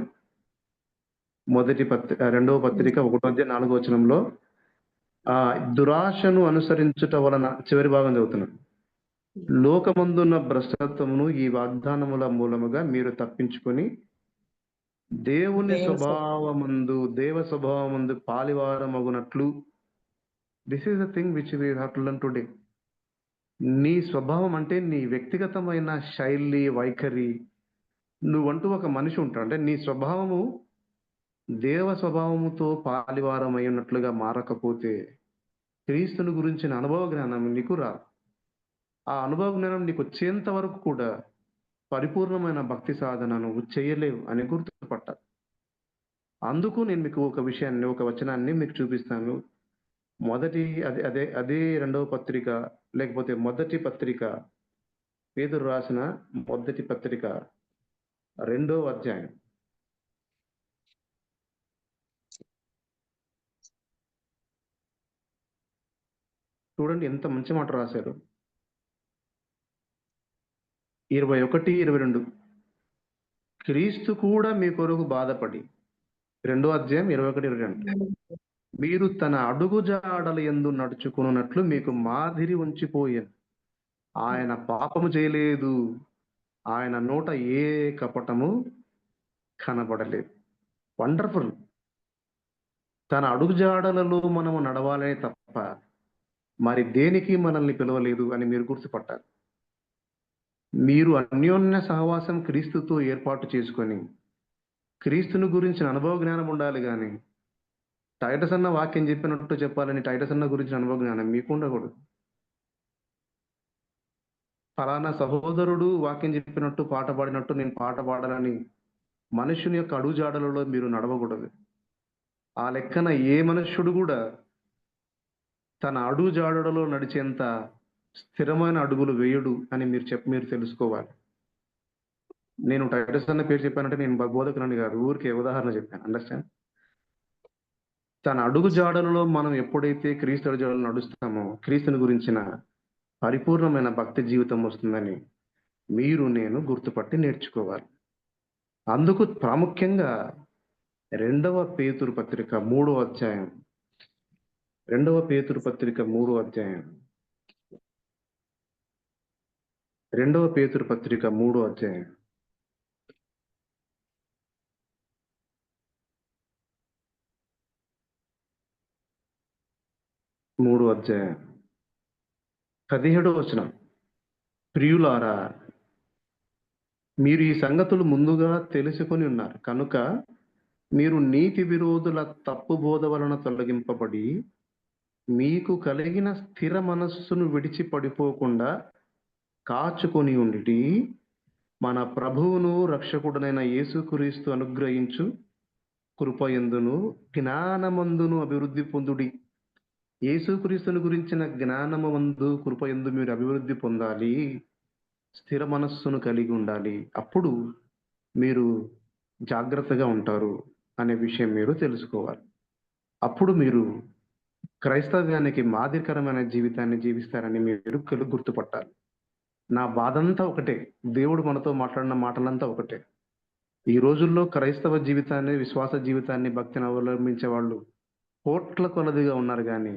2వ పత్రిక 1వ అధ్యాయం 4వ వచనంలో దురాశను అనుసరించుట వలన, చివరి భాగం చదువుతున్నాం, లోకమందున్న భ్రష్టత్వమును ఈ వాగ్దానముల మూలముగా మీరు తప్పించుకొని దేవుని స్వభావమందు, దేవ స్వభావమందు పాలివారమగునట్లు. This is the thing which we have to learn today. నీ స్వభావం అంటే నీ వ్యక్తిగతమైన శైలి, వైఖరి. నువ్వంటూ ఒక మనిషి ఉంటాడు అంటే నీ స్వభావము దేవ స్వభావముతో పాలివారం అయినట్లుగా మారకపోతే క్రీస్తుని గురించిన అనుభవ జ్ఞానం నీకు రా. ఆ అనుభవ జ్ఞానం నీకు వచ్చేంత వరకు కూడా పరిపూర్ణమైన భక్తి సాధన నువ్వు చేయలేవు అని గుర్తుపట్టాలి. అందుకు నేను మీకు ఒక విషయాన్ని, ఒక వచనాన్ని మీకు చూపిస్తాను. అదే 2వ పత్రిక, లేకపోతే మొదటి పత్రిక, పేతురు రాసిన మొదటి పత్రిక 2వ అధ్యాయం. చూడండి ఎంత మంచి మాట రాశారు. 21, 22. క్రీస్తు కూడా మీ కొరకు బాధపడి, 2వ అధ్యాయం 21, 22, మీరు తన అడుగు జాడల యందు నడుచుకున్నట్లు మీకు మాదిరి ఉంచిపోయాను. ఆయన పాపము చేయలేదు, ఆయన నోట ఏ కపటము కనబడలేదు. వండర్ఫుల్. తన అడుగు జాడలలో మనము నడవాలనే తప్ప మరి దేనికి మనల్ని పిలవలేదు అని మీరు గుర్తుపట్టాలి. మీరు అన్యోన్య సహవాసం క్రీస్తుతో ఏర్పాటు చేసుకొని క్రీస్తుని గురించిన అనుభవ జ్ఞానం ఉండాలి, కానీ టైటస్ అన్న వాక్యం చెప్పినట్టు చెప్పాలని టైటస్ అన్న గురించిన అనుభవ జ్ఞానం మీకు ఉండకూడదు. ఫలానా సహోదరుడు వాక్యం చెప్పినట్టు, పాట పాడినట్టు నేను పాట పాడాలని మనుషుని యొక్క అడుగుజాడలలో మీరు నడవకూడదు. ఆ లెక్కన ఏ మనుష్యుడు కూడా తన అడుగుజాడలలో నడిచేంత స్థిరమైన అడుగులు వేయడు అని మీరు తెలుసుకోవాలి. నేను టైటస్ అన్న పేరు చెప్పానంటే నేను బోధకులని కాదు, ఊరికే ఉదాహరణ చెప్పాను. అండర్స్టాండ్? తన అడుగు జాడలలో మనం ఎప్పుడైతే క్రీస్తు అడుగు జాడలు నడుస్తామో క్రీస్తుని గురించిన పరిపూర్ణమైన భక్తి జీవితం వస్తుందని నేను గుర్తుపట్టి నేర్చుకోవాలి. అందుకు ప్రాముఖ్యంగా రెండవ పేతురు పత్రిక 3వ అధ్యాయం. రెండవ పేతురు పత్రిక 3వ అధ్యాయం. రెండవ పేతురు పత్రిక 3వ అధ్యాయం. మూడో అధ్యాయం 17వ వచనం. ప్రియులారా, మీరు ఈ సంగతులు ముందుగా తెలుసుకొని ఉన్నారు కనుక మీరు నీతి విరోధుల తప్పు బోధ వలన తొలగింపబడి మీకు కలిగిన స్థిర మనస్సును విడిచి పడిపోకుండా కాచుకొని ఉండి మన ప్రభువును రక్షకుడనైన యేసుక్రీస్తు అనుగ్రహించు కృపయందును జ్ఞానమందును అభివృద్ధి పొందుడి. యేసుక్రీస్తుని గురించిన జ్ఞానమందు కృపయందు మీరు అభివృద్ధి పొందాలి, స్థిర మనస్సును కలిగి ఉండాలి. అప్పుడు మీరు జాగ్రత్తగా ఉంటారు అనే విషయం మీరు తెలుసుకోవాలి. అప్పుడు మీరు క్రైస్తవ్యానికి మాదిరికరమైన జీవితాన్ని జీవిస్తారని మీరు గుర్తుపట్టాలి. నా బాధంతా ఒకటే, దేవుడు మనతో మాట్లాడిన మాటలంతా ఒకటే. ఈ రోజుల్లో క్రైస్తవ జీవితాన్ని, విశ్వాస జీవితాన్ని, భక్తిని అవలంబించే వాళ్ళు కోట్ల కొలదిగా ఉన్నారు, కానీ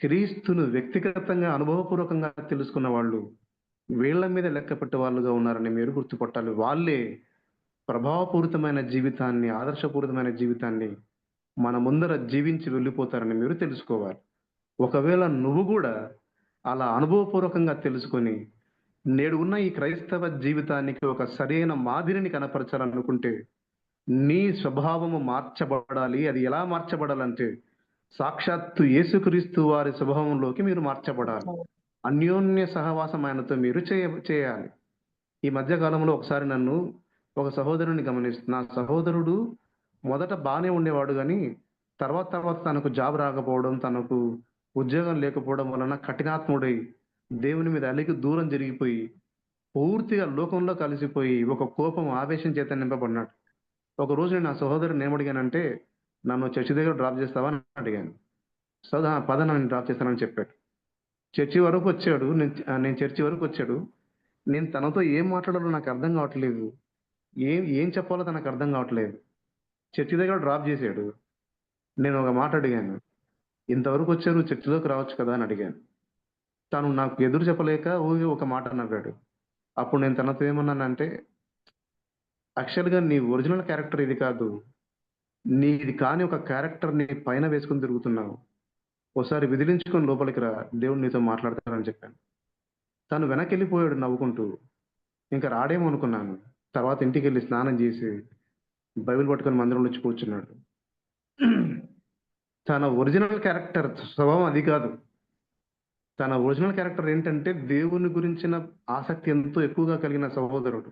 క్రీస్తును వ్యక్తిగతంగా అనుభవపూర్వకంగా తెలుసుకున్న వాళ్ళు వీళ్ళ మీద లెక్క పెట్టే వాళ్ళుగా ఉన్నారని మీరు గుర్తుపట్టాలి. వాళ్ళే ప్రభావపూరితమైన జీవితాన్ని, ఆదర్శపూరితమైన జీవితాన్ని మన ముందర జీవించి వెళ్ళిపోతారని మీరు తెలుసుకోవాలి. ఒకవేళ నువ్వు కూడా అలా అనుభవపూర్వకంగా తెలుసుకొని నేడు ఉన్న ఈ క్రైస్తవ జీవితానికి ఒక సరైన మాదిరిని కనపరచాలనుకుంటే నీ స్వభావము మార్చబడాలి. అది ఎలా మార్చబడాలంటే సాక్షాత్తు యేసుక్రీస్తు వారి స్వభావంలోకి మీరు మార్చబడాలి. అన్యోన్య సహవాసం ఆయనతో మీరు చేయాలి. ఈ మధ్య కాలంలో ఒకసారి నన్ను ఒక సహోదరుని గమనిస్తున్నా. సహోదరుడు మొదట బాగానే ఉండేవాడు, కానీ తర్వాత తనకు జాబ్ రాకపోవడం, తనకు ఉద్యోగం లేకపోవడం వలన కఠినాత్ముడై దేవుని మీద అలిగి దూరం జరిగిపోయి పూర్తిగా లోకంలో కలిసిపోయి ఒక కోపం, ఆవేశం చేత నింపబడినాడు. ఒక రోజు నేను నా సహోదరుని ఏమడిగానంటే, నన్ను చర్చి దగ్గర డ్రాప్ చేస్తావా అని అడిగాను. పద, నన్ను డ్రాప్ చేస్తానని చెప్పాడు. చర్చి వరకు వచ్చాడు. నేను చర్చి వరకు వచ్చాడు. నేను తనతో ఏం మాట్లాడాలో నాకు అర్థం కావట్లేదు, ఏం చెప్పాలో తనకు అర్థం కావట్లేదు. చర్చి దగ్గర డ్రాప్ చేశాడు. నేను ఒక మాట అడిగాను, ఇంతవరకు వచ్చారు, చర్చిలోకి రావచ్చు కదా అని అడిగాను. తను నాకు ఎదురు చెప్పలేక ఊగి ఒక మాట నవ్వాడు. అప్పుడు నేను తనతో ఏమన్నానంటే, యాక్చువల్గా నీ ఒరిజినల్ క్యారెక్టర్ ఇది కాదు, నీది కాని ఒక క్యారెక్టర్ నీ పైన వేసుకుని తిరుగుతున్నావు. ఒకసారి విదిలించుకొని లోపలికి రా, దేవుడు నీతో మాట్లాడతారని చెప్పాను. తను వెనక్కి వెళ్ళిపోయాడు నవ్వుకుంటూ. ఇంకా రాడేమో అనుకున్నాను. తర్వాత ఇంటికి వెళ్ళి స్నానం చేసి బైబిల్ పట్టుకొని మందిరంలో వచ్చి కూర్చున్నాడు. తన ఒరిజినల్ క్యారెక్టర్ స్వభావం అది కాదు. తన ఒరిజినల్ క్యారెక్టర్ ఏంటంటే దేవుని గురించిన ఆసక్తి ఎంతో ఎక్కువగా కలిగిన సహోదరుడు.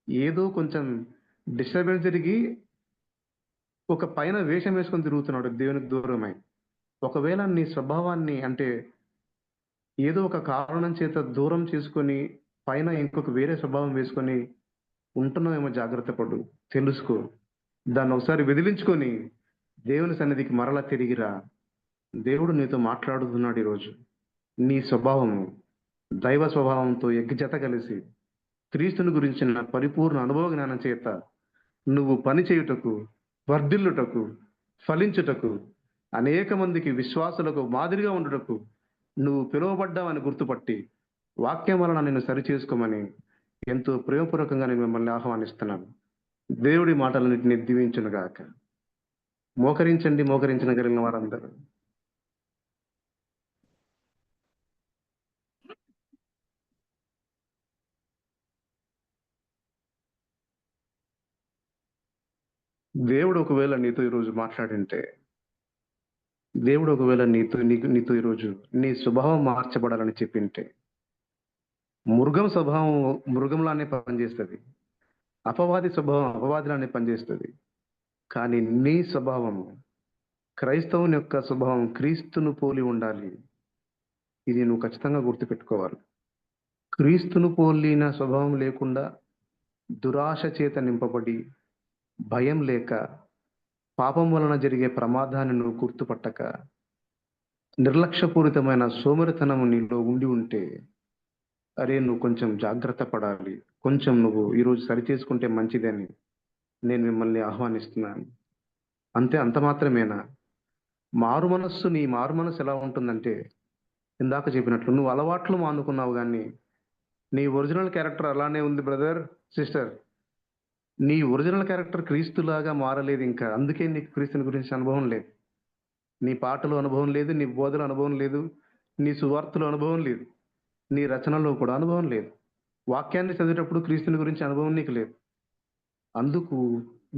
ఏదో కొంచెం డిస్టర్బెన్స్ జరిగి ఒక పైన వేషం వేసుకొని తిరుగుతున్నాడు దేవునికి దూరమై. ఒకవేళ నీ స్వభావాన్ని, అంటే ఏదో ఒక కారణం చేత దూరం చేసుకొని పైన ఇంకొక వేరే స్వభావం వేసుకొని ఉంటున్నావేమో, జాగ్రత్త పడు, తెలుసుకో. దాన్ని ఒకసారి విదిలించుకొని దేవుని సన్నిధికి మరలా తిరిగిరా. దేవుడు నీతో మాట్లాడుతున్నాడు ఈరోజు. నీ స్వభావము దైవ స్వభావంతో జత కలిసి క్రీస్తుని గురించిన పరిపూర్ణ అనుభవ జ్ఞానం చేత నువ్వు పని చేయుటకు, వర్ధిల్లుటకు, ఫలించుటకు, అనేక మందికి విశ్వాసులకు మాదిరిగా ఉండుటకు నువ్వు పిలువబడ్డావని గుర్తుపట్టి వాక్యం వలన నిన్ను సరిచేసుకోమని ఎంతో ప్రేమపూర్వకంగా నేను మిమ్మల్ని ఆహ్వానిస్తున్నాను. దేవుడి మాటలన్నింటినీ దీవించునుగాక. మోకరించండి, మోకరించగలిగిన వారందరూ. దేవుడు ఒకవేళ నీతో ఈరోజు మాట్లాడింటే, దేవుడు ఒకవేళ నీతో ఈరోజు నీ స్వభావం మార్చబడాలని చెప్పింటే, మృగం స్వభావం మృగంలానే పనిచేస్తుంది, అపవాది స్వభావం అపవాదిలానే పనిచేస్తుంది. కానీ నీ స్వభావము, క్రైస్తవుని యొక్క స్వభావం క్రీస్తును పోలి ఉండాలి. ఇది నువ్వు ఖచ్చితంగా గుర్తుపెట్టుకోవాలి. క్రీస్తును పోలిన స్వభావం లేకుండా దురాశ చేత నింపబడి భయం లేక పాపం వలన జరిగే ప్రమాదాన్ని నువ్వు గుర్తుపట్టక నిర్లక్ష్యపూరితమైన సోమరితనము నీలో ఉండి ఉంటే, అరే నువ్వు కొంచెం జాగ్రత్త పడాలి, కొంచెం నువ్వు ఈరోజు సరి చేసుకుంటే మంచిదని నేను మిమ్మల్ని ఆహ్వానిస్తున్నాను. అంతే, అంత మాత్రమేనా? నీ మారు మనస్సు ఎలా ఉంటుందంటే, ఇందాక చెప్పినట్లు నువ్వు అలవాట్లు మానుకున్నావు కానీ నీ ఒరిజినల్ క్యారెక్టర్ అలానే ఉంది బ్రదర్, సిస్టర్. నీ ఒరిజినల్ క్యారెక్టర్ క్రీస్తులాగా మారలేదు ఇంకా. అందుకే నీకు క్రీస్తుని గురించి అనుభవం లేదు. నీ పాటలు అనుభవం లేదు, నీ బోధన అనుభవం లేదు, నీ సువార్తలు అనుభవం లేదు, నీ రచనలో కూడా అనుభవం లేదు. వాక్యాన్ని చదివేటప్పుడు క్రీస్తుని గురించి అనుభవం నీకు లేదు. అందుకు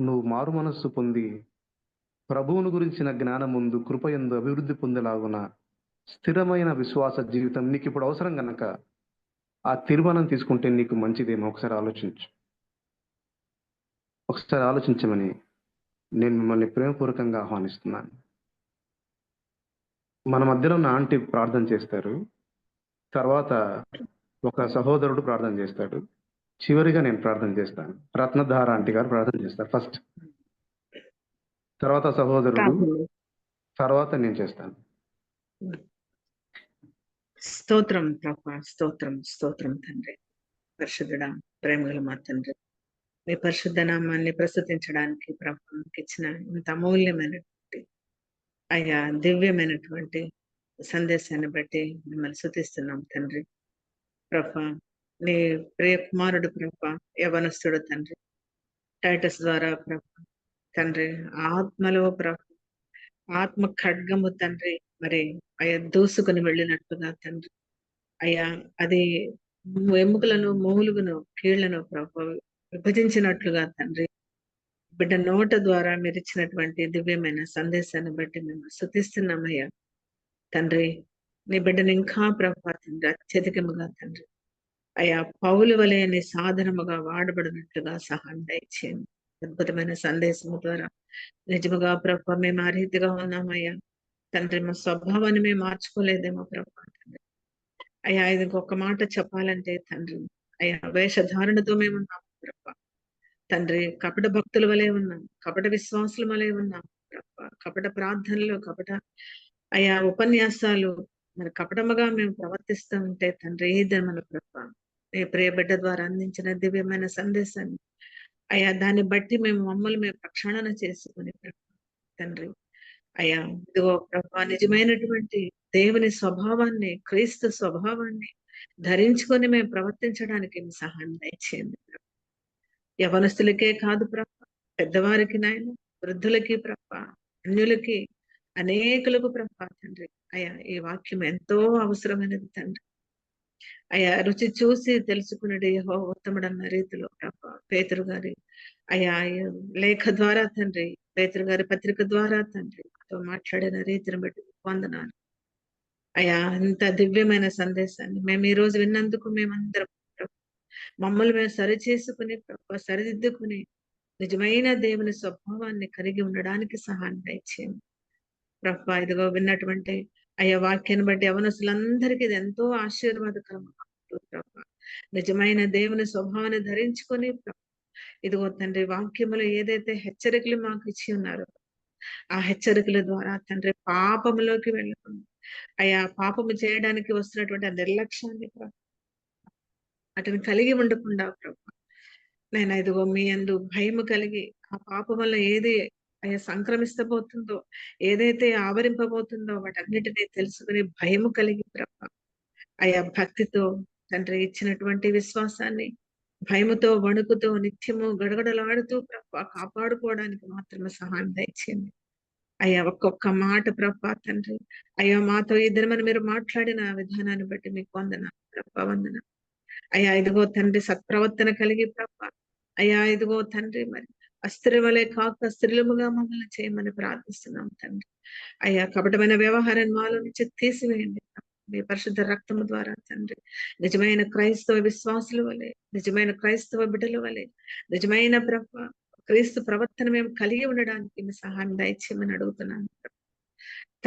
నువ్వు మారు మనస్సు పొంది ప్రభువును గురించిన జ్ఞానం ముందు కృపయందు అభివృద్ధి పొందేలాగున స్థిరమైన విశ్వాస జీవితం నీకు ఇప్పుడు అవసరం గనక ఆ తీర్మానం తీసుకుంటే నీకు మంచిదేమో ఒకసారి ఆలోచించు. ఒకసారి ఆలోచించమని నేను మిమ్మల్ని ప్రేమపూర్వకంగా ఆహ్వానిస్తున్నాను. మన మధ్యలో ఉన్న ఆంటీ ప్రార్థన చేస్తారు, తర్వాత ఒక సహోదరుడు ప్రార్థన చేస్తాడు, చివరిగా నేను ప్రార్థన చేస్తాను. రత్నధార ఆంటీ గారు ప్రార్థన చేస్తారు ఫస్ట్, తర్వాత సహోదరుడు, తర్వాత నేను చేస్తాను. స్తోత్రం ప్రభా, స్తోత్రం స్తోత్రం తండ్రి. పరిశుద్ధుడా, ప్రేమగల మా తండ్రి, మీ పరిశుద్ధ నామాన్ని ప్రస్తుతించడానికి ప్రభా ఇచ్చిన ఇంత అమూల్యమైనటువంటి అయ్యా దివ్యమైనటువంటి సందేశాన్ని బట్టి మిమ్మల్ని స్తుతిస్తున్నాం తండ్రి. ప్రభా, నీ ప్రియ కుమారుడు ప్రభా, యవనస్తుడు తండ్రి, టైటస్ ద్వారా ప్రభా తండ్రి, ఆత్మలో ప్రభా, ఆత్మ ఖడ్గము తండ్రి, మరి అయ్యా దూసుకుని వెళ్ళినట్టుగా తండ్రి, అయ్యా అది ఎముకలను, మూలుగును, కీళ్లను ప్రభా విభజించినట్లుగా తండ్రి, బిడ్డ నోట ద్వారా మీరు ఇచ్చినటువంటి దివ్యమైన సందేశాన్ని బట్టి మేము స్తుతిస్తున్నామయ్యా తండ్రి. నీ బిడ్డను ఇంకా ప్రభా తండ్రి అత్యధికముగా తండ్రి, అయ్యా పౌలు వలె నీ సాధనముగా వాడబడినట్లుగా సహాయం దయచేయండి. అద్భుతమైన సందేశము ద్వారా నిజముగా ప్రభా మేము ఆ రీతిగా ఉన్నామయ్యా తండ్రి. మా స్వభావాన్ని మేము మార్చుకోలేదేమో ప్రభా తండ్రి. అయ్యా ఇది ఇంకొక మాట చెప్పాలంటే తండ్రి, అయ్యా వేషధారణతో మేము ఉన్నాము ప్రభా తండ్రి. కపట భక్తుల వలె ఉన్నాం, కపట విశ్వాసుల వలె ఉన్నాం ప్రభా. కపట ప్రార్థనలు, కపట అయ్యా ఉపన్యాసాలు, మరి కపటముగా మేము ప్రవర్తిస్తూ ఉంటే తండ్రి, ఏది మన ప్రభా మీ ప్రియ బిడ్డ ద్వారా అందించిన దివ్యమైన సందేశాన్ని అయ్యా దాన్ని బట్టి మమ్మల్ని మేము ప్రక్షాళన చేసుకుని ప్రభా తండ్రి, అయ్యా ఇదిగో ప్రభా నిజమైనటువంటి దేవుని స్వభావాన్ని, క్రీస్తు స్వభావాన్ని ధరించుకొని మేము ప్రవర్తించడానికి మీ సహాయం దయచేయండి. యవనస్తులకే కాదు ప్రభా, పెద్దవారికి నాయన, వృద్ధులకి ప్రభా, అన్యులకి, అనేకులకు ప్రభా తండ్రి, అయ్యా ఈ వాక్యం ఎంతో అవసరమైనది తండ్రి. అయ్యా రుచి చూసి తెలుసుకున్నది యెహోవా ఉత్తముడన్న రీతిలో ప్రభా పేతురు గారి అయ్యా లేఖ ద్వారా తండ్రి, పేతురు గారి పత్రిక ద్వారా తండ్రి మాట్లాడిన రీతిని బట్టి వందనాలు అయ్యా. అంత దివ్యమైన సందేశాన్ని మేము ఈ రోజు విన్నందుకు మేమందరం మమ్మల్ని మేము సరిచేసుకుని సరిదిద్దుకుని నిజమైన దేవుని స్వభావాన్ని కలిగి ఉండడానికి సహాయం దయచేయండి ప్రభా. ఇదిగో విన్నటువంటి అయ్యా వాక్యాన్ని బట్టి యవనస్తులందరికీ ఇది ఎంతో ఆశీర్వాదకరంగా ఉంటుంది ప్రభా. నిజమైన దేవుని స్వభావాన్ని ధరించుకొని ఇదిగో తండ్రి వాక్యములో ఏదైతే హెచ్చరికలు మాకు ఇచ్చి ఉన్నారో ఆ హెచ్చరికల ద్వారా తండ్రి పాపములోకి వెళ్ళకుండా అయ్యా పాపము చేయడానికి వస్తున్నటువంటి ఆ నిర్లక్ష్యాన్ని అతను కలిగి ఉండకుండా ప్రభా నేను ఇదిగో మీ యందు భయము కలిగి ఆ పాపం వల్ల ఏది అయ్యా సంక్రమిస్తబోతుందో, ఏదైతే ఆవరింపబోతుందో వాటన్నిటినీ తెలుసుకుని భయము కలిగి ప్రభా అయ్యా భక్తితో తండ్రి ఇచ్చినటువంటి విశ్వాసాన్ని భయముతో వణుకుతో నిత్యము గడగడలాడుతూ ప్రభా కాపాడుకోవడానికి మాత్రమే సహాయం దయచేయండి అయ్యా. ఒక్కొక్క మాట ప్రభా తండ్రి అయ్యా మాతో ఈ దినమని మీరు మాట్లాడిన విధానాన్ని బట్టి మీకు వందనాలు ప్రభా, వందనాలు అయ్యా. ఇదిగో తండ్రి సత్ప్రవర్తన కలిగి ప్రభా అయ్యా ఇదిగో తండ్రి మరి అస్త్రి వలె కాక స్త్రీలముగా మమ్మల్ని చేయమని ప్రార్థిస్తున్నాం తండ్రి. అయ్యా కపటమైన వ్యవహారాన్ని మాలో నుంచి తీసివేయండి మీ పరిశుద్ధ రక్తము ద్వారా తండ్రి. నిజమైన క్రైస్తవ విశ్వాసుల వలె, నిజమైన క్రైస్తవ బిడ్డల వలె, నిజమైన ప్రభా క్రీస్తు ప్రవర్తన మేము కలిగి ఉండడానికి మీ సహాయం దయచేయమని అడుగుతున్నాను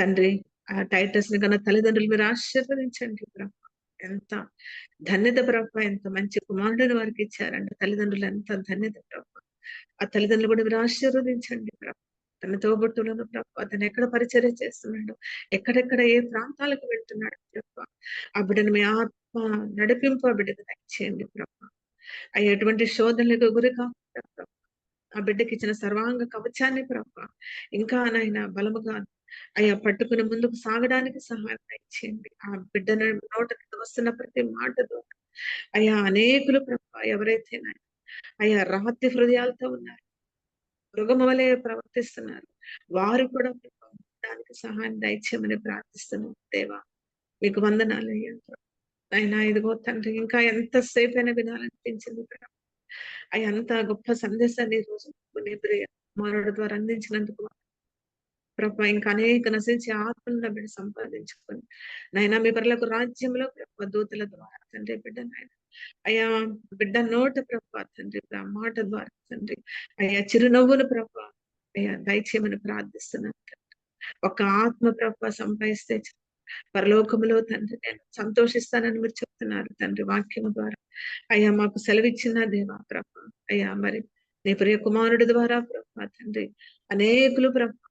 తండ్రి. ఆ టైటస్ ని కన్నా తల్లిదండ్రులు మీరు ఆశీర్వదించండి ప్రభా. ఎంత ధన్యత ప్రభా, ఎంత మంచి కుమారుడిని వారికి ఇచ్చారండి తల్లిదండ్రులు, ఎంత ధన్యత ప్రభా. ఆ తల్లిదండ్రులు కూడా మీరు ఆశీర్వదించండి ప్రభా. తన తోబుట్టులను ప్రభా అతను ఎక్కడ పరిచర్య చేస్తున్నాడు, ఎక్కడెక్కడ ఏ ప్రాంతాలకు వెళ్తున్నాడు ప్రభా, ఆ బిడ్డను మీ ఆత్మ నడిపింపు ఆ బిడ్డకు దయచేయండి ప్రభా. ఎటువంటి శోధనలకు గురి కాకుండా ఆ బిడ్డకి ఇచ్చిన సర్వాంగ కవచాన్ని ప్రభా ఇంకా నాయన బలముగా అయ్యా పట్టుకుని ముందుకు సాగడానికి సహాయం దయచేయండి. ఆ బిడ్డ నోట నుండి వస్తున్న ప్రతి మాట ద్వారా అయ్యా అనేకులు ప్రభా ఎవరైతే నాయన అయ్యా రాతి హృదయాలతో ఉన్నారు, మృగము వలె ప్రవర్తిస్తున్నారు, వారు కూడా ప్రభా దానికి సహాయం దయచేయమని ప్రార్థిస్తున్నాం దేవా. మీకు వందనాలు అయ్యా. అయినా ఇదిగో తండ్రి ఇంకా ఎంతసేపు అయినా వినాలనిపించింది ప్రభా. అయ్యా అంత గొప్ప సందేశాన్ని ఈ రోజు నీ ప్రియ కుమారుడు ద్వారా అందించినందుకు ప్రభా ఇంకా అనేక నశించే ఆత్మలను బిడ్డ సంపాదించుకొని నాయన మీ పరులకు రాజ్యంలో ప్రభా దూతల ద్వారా తండ్రి బిడ్డ నాయన అయ్యా బిడ్డ నోట ప్రభా తండ్రి ఆ మాట ద్వారా తండ్రి అయ్యా చిరునవ్వును ప్రభా అయ్యా దయచేయమని ప్రార్థిస్తున్నాను. ఒక ఆత్మ ప్రభా సంపాదిస్తే పరలోకములో తండ్రి నేను సంతోషిస్తానని మీరు చెప్తున్నారు తండ్రి వాక్యము ద్వారా. అయ్యా మాకు సెలవిచ్చిన దేవా ప్రభా అయ్యా మరి నీ ప్రియ కుమారుడి ద్వారా ప్రభా తండ్రి అనేకులు ప్రభా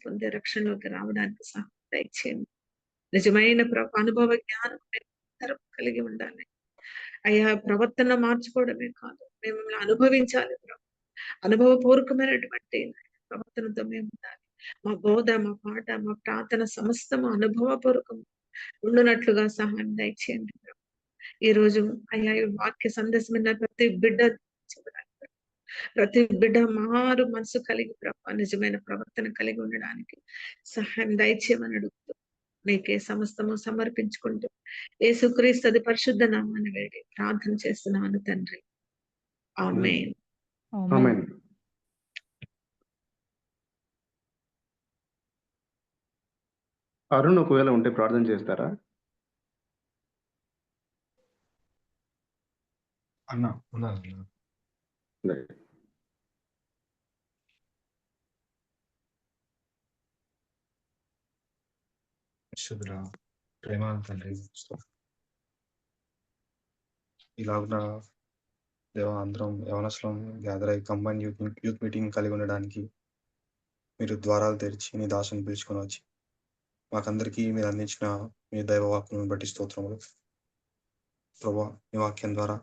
పొందే రక్షణలోకి రావడానికి సహాయం దయచేయండి. నిజమైన ప్రభా అనుభవ జ్ఞానం మేము కలిగి ఉండాలి అయ్యా. ప్రవర్తన మార్చుకోవడమే కాదు, మేము మిమ్మల్ని అనుభవించాలి ప్రభా. అనుభవపూర్వకమైనటువంటి ప్రవర్తనతో మేము ఉండాలి. మా బోధ, మా పాట, మా ప్రార్థన సమస్తము అనుభవపూర్వకం ఉండునట్లుగా సహాయం దయచేయండి ప్రభా. ఈ రోజు అయ్యా ఈ వాక్య సందేశం విన్న ప్రతి బిడ్డ ప్రతి బిడ్డ మారు మనసు కలిగి ప్రభా నిజమైన ప్రవర్తన కలిగి ఉండడానికి సహాయం దయచేయమని అడుగుతూ నీకే సమస్తము సమర్పించుకుంటూ యేసుక్రీస్తు అది పరిశుద్ధ నామాన్ని వేడి ప్రార్థన చేస్తున్నాను తండ్రి. ఆమేన్. ఆమేన్. అరుణ్ ఒకవేళ ఉంటే ప్రార్థన చేస్తారా? అన్న ఉన్నాను. పరిశుద్ధుడా, ప్రేమ తండ్రి, ఇలాగున దేవా అందరం యవనస్తులం గ్యాదర్ అయ్యి కంబైన్ యూత్ మీటింగ్ కలిగి ఉండడానికి మీరు ద్వారాలు తెరిచి నీ దాసుని పిలుచుకొని వచ్చి మాకందరికీ మీరు అందించిన మీ దైవ వాక్కులను బట్టి స్తోత్రములు ప్రభా. మీ వాక్యం ద్వారా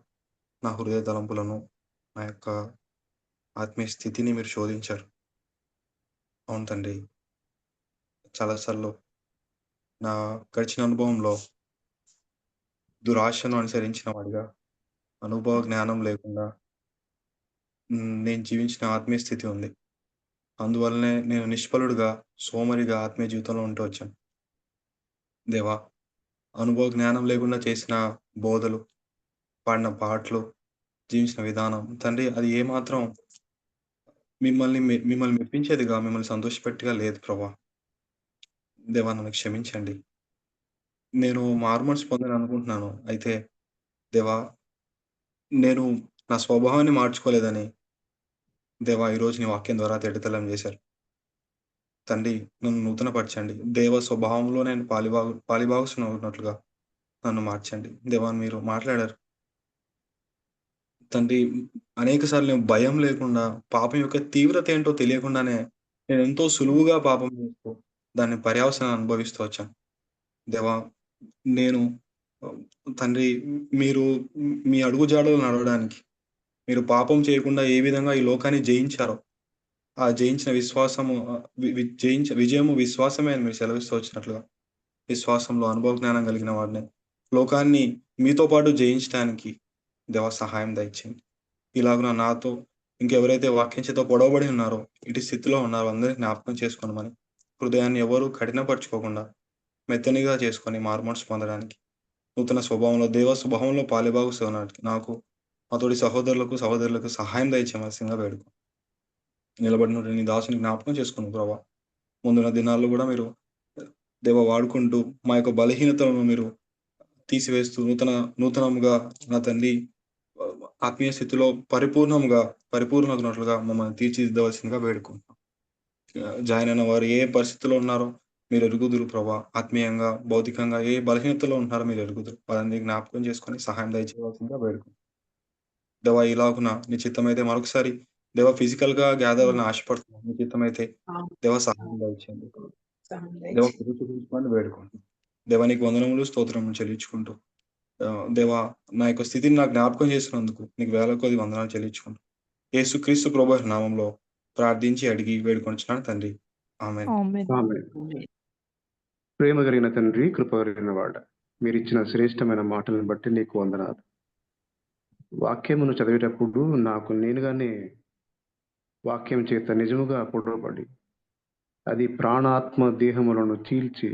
నా హృదయ తలంపులను, నా యొక్క ఆత్మీయ స్థితిని మీరు శోధించారు. అవును తండ్రి, చాలాసార్లు నా గడిచిన అనుభవంలో దురాశను అనుసరించిన వాడిగా, అనుభవ జ్ఞానం లేకుండా నేను జీవించిన ఆత్మీయ స్థితి ఉంది. అందువల్లనే నేను నిష్ఫలుడుగా, సోమరిగా ఆత్మీయ జీవితంలో ఉంటూ వచ్చాను. దేవా, అనుభవ జ్ఞానం లేకుండా చేసిన బోధలు, పాడిన పాటలు, జీవించిన విధానం తండ్రి అది ఏమాత్రం మిమ్మల్ని మెప్పించేదిగా, మిమ్మల్ని సంతోషపెట్టిగా లేదు ప్రభా. దేవా నన్ను క్షమించండి. నేను మారుమనసు పొందని అనుకుంటున్నాను. అయితే దేవా నేను నా స్వభావాన్ని మార్చుకోలేదని దేవా ఈరోజు నీ వాక్యం ద్వారా తేటతెల్లం చేశారు. తండ్రి నన్ను నూతనపరచండి. దేవ స్వభావంలో నేను పాలిభాగస్తున్నట్లుగా నన్ను మార్చండి. దేవా మీరు మాట్లాడారు తండ్రి అనేక సార్లు నేను భయం లేకుండా, పాపం యొక్క తీవ్రత ఏంటో తెలియకుండానే నేను ఎంతో సులువుగా పాపం చేస్తూ దాన్ని పర్యవసానం అనుభవిస్తూ వచ్చాను. దేవా నేను తండ్రి మీరు మీ అడుగుజాడలు నడవడానికి, మీరు పాపం చేయకుండా ఏ విధంగా ఈ లోకాన్ని జయించారో ఆ జయించిన విశ్వాసము విజయము విశ్వాసమే అని మీరు సెలవిస్తూ వచ్చినట్లుగా విశ్వాసంలో అనుభవ జ్ఞానం కలిగిన వాడిని లోకాన్ని మీతో పాటు జయించడానికి దేవ సహాయం దయచేయండి. ఇలాగున నాతో ఇంకెవరైతే వాక్యం చేత పొడవబడి ఉన్నారో, ఇటు స్థితిలో ఉన్నారో అందరినీ జ్ఞాపకం చేసుకోనమని, హృదయాన్ని ఎవరు కఠినపరచుకోకుండా మెత్తనిగా చేసుకొని మారుమనసు పొందడానికి, నూతన స్వభావంలో దేవ స్వభావంలో పాలిభాగస్తున్నట్టు నాకు మా తోటి సహోదరులకు సహాయం దయచేయవలసిందిగా వేడుకో. నిలబడిన నీ దాసుని జ్ఞాపకం చేసుకున్నాను ప్రభా. ముందున్న దినాల్లో కూడా మీరు దేవ వాడుకుంటూ మా యొక్క బలహీనతలను మీరు తీసివేస్తూ నూతనముగా నా తండ్రి ఆత్మీయ స్థితిలో పరిపూర్ణమైనట్లుగా మమ్మల్ని తీర్చిదిద్దవలసిందిగా వేడుకుంటున్నాం. జాయిన్ అయిన వారు ఏ పరిస్థితిలో ఉన్నారో మీరు ఎరుగుదురు ప్రభా. ఆత్మీయంగా, భౌతికంగా ఏ బలహీనతలో ఉన్నారో మీరు ఎరుగుదురు. వాళ్ళని జ్ఞాపకం చేసుకొని సహాయం దయచేయవలసిందిగా వేడుకుంటున్నాం. దేవా ఇలాగున నీ చిత్తమైతే మరొకసారి దేవ ఫిజికల్ గా గ్యాదర్ అవ్వాలని ఆశపడుతున్నాం. నీ చిత్తమైతే దేవ సహాయం దయచేయండి. దేవ చూపించుకోండి వేడుకుంటున్నాం. దేవా నీకు వందనములు స్తోత్రములు చెల్లించుకుంటూ దేవా నా యొక్క స్థితిని నాకు జ్ఞాపకం చేసినందుకు నీకు వేల కొద్ది వందనాలు చెల్లించుకుంటూ యేసుక్రీస్తు ప్రభు వారి నామంలో ప్రార్థించి అడిగి వేడుకొనుచున్నాను తండ్రి. ఆమేన్. ఆమేన్. ఆమేన్. ఆమేన్. ప్రేమ కలిగిన తండ్రి, కృప కలిగిన వాడ, మీరిచ్చిన శ్రేష్టమైన మాటలను బట్టి నీకు వందనాలు. వాక్యమును చదివేటప్పుడు నాకు నేనుగానే వాక్యం చేత నిజముగా పొడవబడి అది ప్రాణాత్మ దేహములను చీల్చి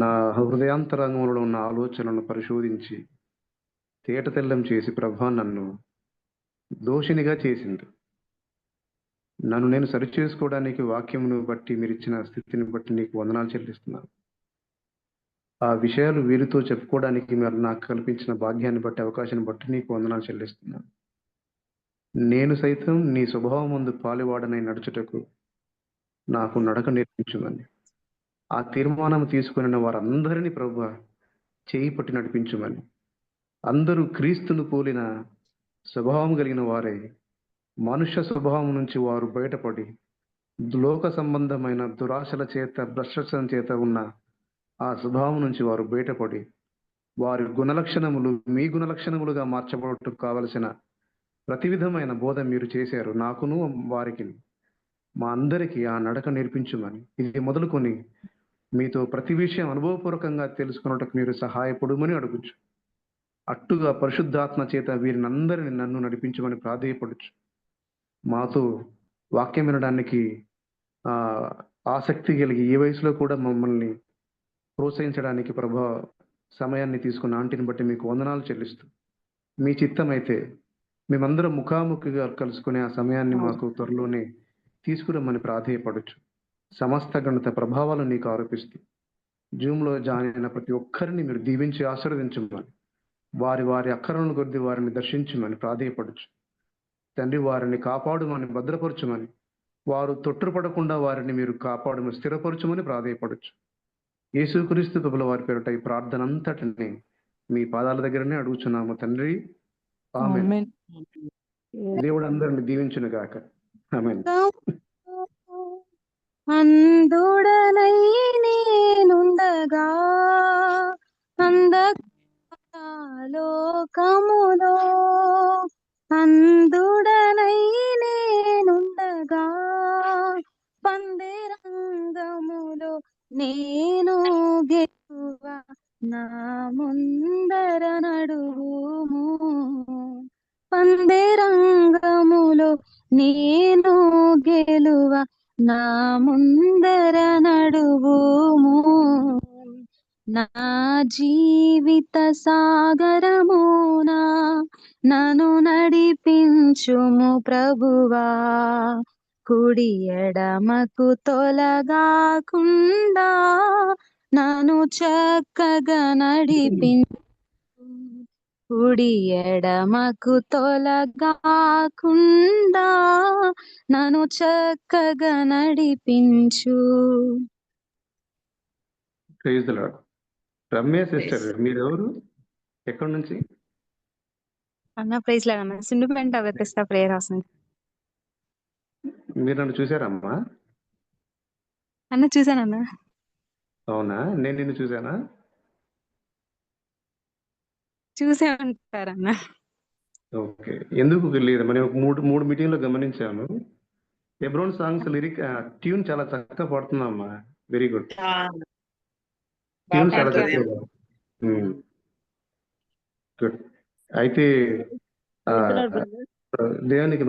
నా హృదయాంతరంగంలో ఉన్న ఆలోచనలను పరిశోధించి తేటతెల్లం చేసి ప్రభా నన్ను దోషినిగా చేసింది. నన్ను నేను సరిచేసుకోవడానికి వాక్యమును బట్టి మీరిచ్చిన స్థితిని బట్టి నీకు వందనాలు చెల్లిస్తున్నాను. ఆ విషయాలు వీరితో చెప్పుకోవడానికి మీరు నాకు కల్పించిన భాగ్యాన్ని బట్టి, అవకాశాన్ని బట్టి నీకు వందనాలు చెల్లిస్తున్నాను. నేను సైతం నీ స్వభావం ముందు పాలువాడనై నడుచుటకు నాకు నడక నేర్పించుమని, ఆ తీర్మానం తీసుకుని వారందరినీ ప్రభువా చేయి పట్టి నడిపించుమని, అందరూ క్రీస్తును పోలిన స్వభావం కలిగిన వారై మనుష్య స్వభావం నుంచి వారు బయటపడి లోక సంబంధమైన దురాశల చేత, భ్రష్టత్వం చేత ఉన్న ఆ స్వభావం నుంచి వారు బయటపడి వారి గుణలక్షణములు మీ గుణలక్షణములుగా మార్చబడటకు కావలసిన ప్రతి విధమైన బోధ మీరు చేశారు. నాకును వారికి, మా అందరికీ ఆ నడక నేర్పించుమని, ఇది మొదలుకొని మీతో ప్రతి విషయం అనుభవపూర్వకంగా తెలుసుకున్నటకు మీరు సహాయపడుమని అడుగుచు, అట్టుగా పరిశుద్ధాత్మ చేత వీరినందరిని నన్ను నడిపించమని ప్రాధేయపడుచు, మాతో వాక్యం వినడానికి ఆసక్తి కలిగి ఈ వయసులో కూడా మమ్మల్ని ప్రోత్సహించడానికి ప్రభా సమయాన్ని తీసుకున్న ఆంటీని బట్టి మీకు వందనాలు చెల్లిస్తూ, మీ చిత్తం అయితే మేమందరం ముఖాముఖిగా కలుసుకునే ఆ సమయాన్ని మాకు త్వరలోనే తీసుకురమ్మని ప్రాధేయపడచ్చు. సమస్త గణిత ప్రభావాలు నీకు ఆరోపిస్తూ జూమ్లో జాయిన్ అయిన ప్రతి ఒక్కరిని మీరు దీవించి ఆశీర్వదించమని, వారి వారి అక్కరలను కొద్ది వారిని దర్శించమని ప్రాధేయపడచ్చు. తండ్రి, వారిని కాపాడుమని, భద్రపరచుమని, వారు తొట్టుపడకుండా వారిని మీరు కాపాడుమని, స్థిరపరచుమని ప్రాధేయపడచ్చు. యేసుక్రీస్తు ప్రభుల వారి పేరిట ఈ ప్రార్థన అంతటిని మీ పాదాల దగ్గరనే అడుగుచున్నాము తండ్రి. ఆమేన్. ఆమేన్. దేవుడు అందరిని దీవించును గాక. ఆమేన్. అందుడనై నేనుండగా లోకములో, అందుడనై నేనుండగా పందిరంగములో నేను గెలువ నా ముందర నడువుము, పందిరంగములో నేను గెలువ నా ముందర నడువుము, నా జీవిత సాగరమునా నన్ను నడిపించుము ప్రభువా, కుడి ఎడమకు తొలగాకుండా నన్ను చక్కగా నడిపించు, కుడి ఎడమకు తొలగాకుండా నన్ను చక్కగా నడిపించు. Praise the Lord. Ramya sister, మీరెవరు, ఎక్కడి నుంచి? అన్న ప్రైజ్ లార్డ్ అన్న, సిండిపెంట్ అవెతిస్తా ప్రేయర్ హౌస్ నుంచి. మీరు నన్ను చూసారమ్మా? అన్న చూసానన్న. అవునా, నేను నిన్ను చూసానా? చూసే ఉంటారన్న. ఓకే, ఎందుకు లేదు, మనం ఒక మూడు మీటింగ్లో గమనించాను. ఎబ్రోన్ సాంగ్స్ లిరిక్ ట్యూన్ చాలా చక్కగా పడుతుందమ్మా. వెరీ గుడ్, ట్యూన్ చాలా చక్కగా. గుడ్. అయితే దేవునికి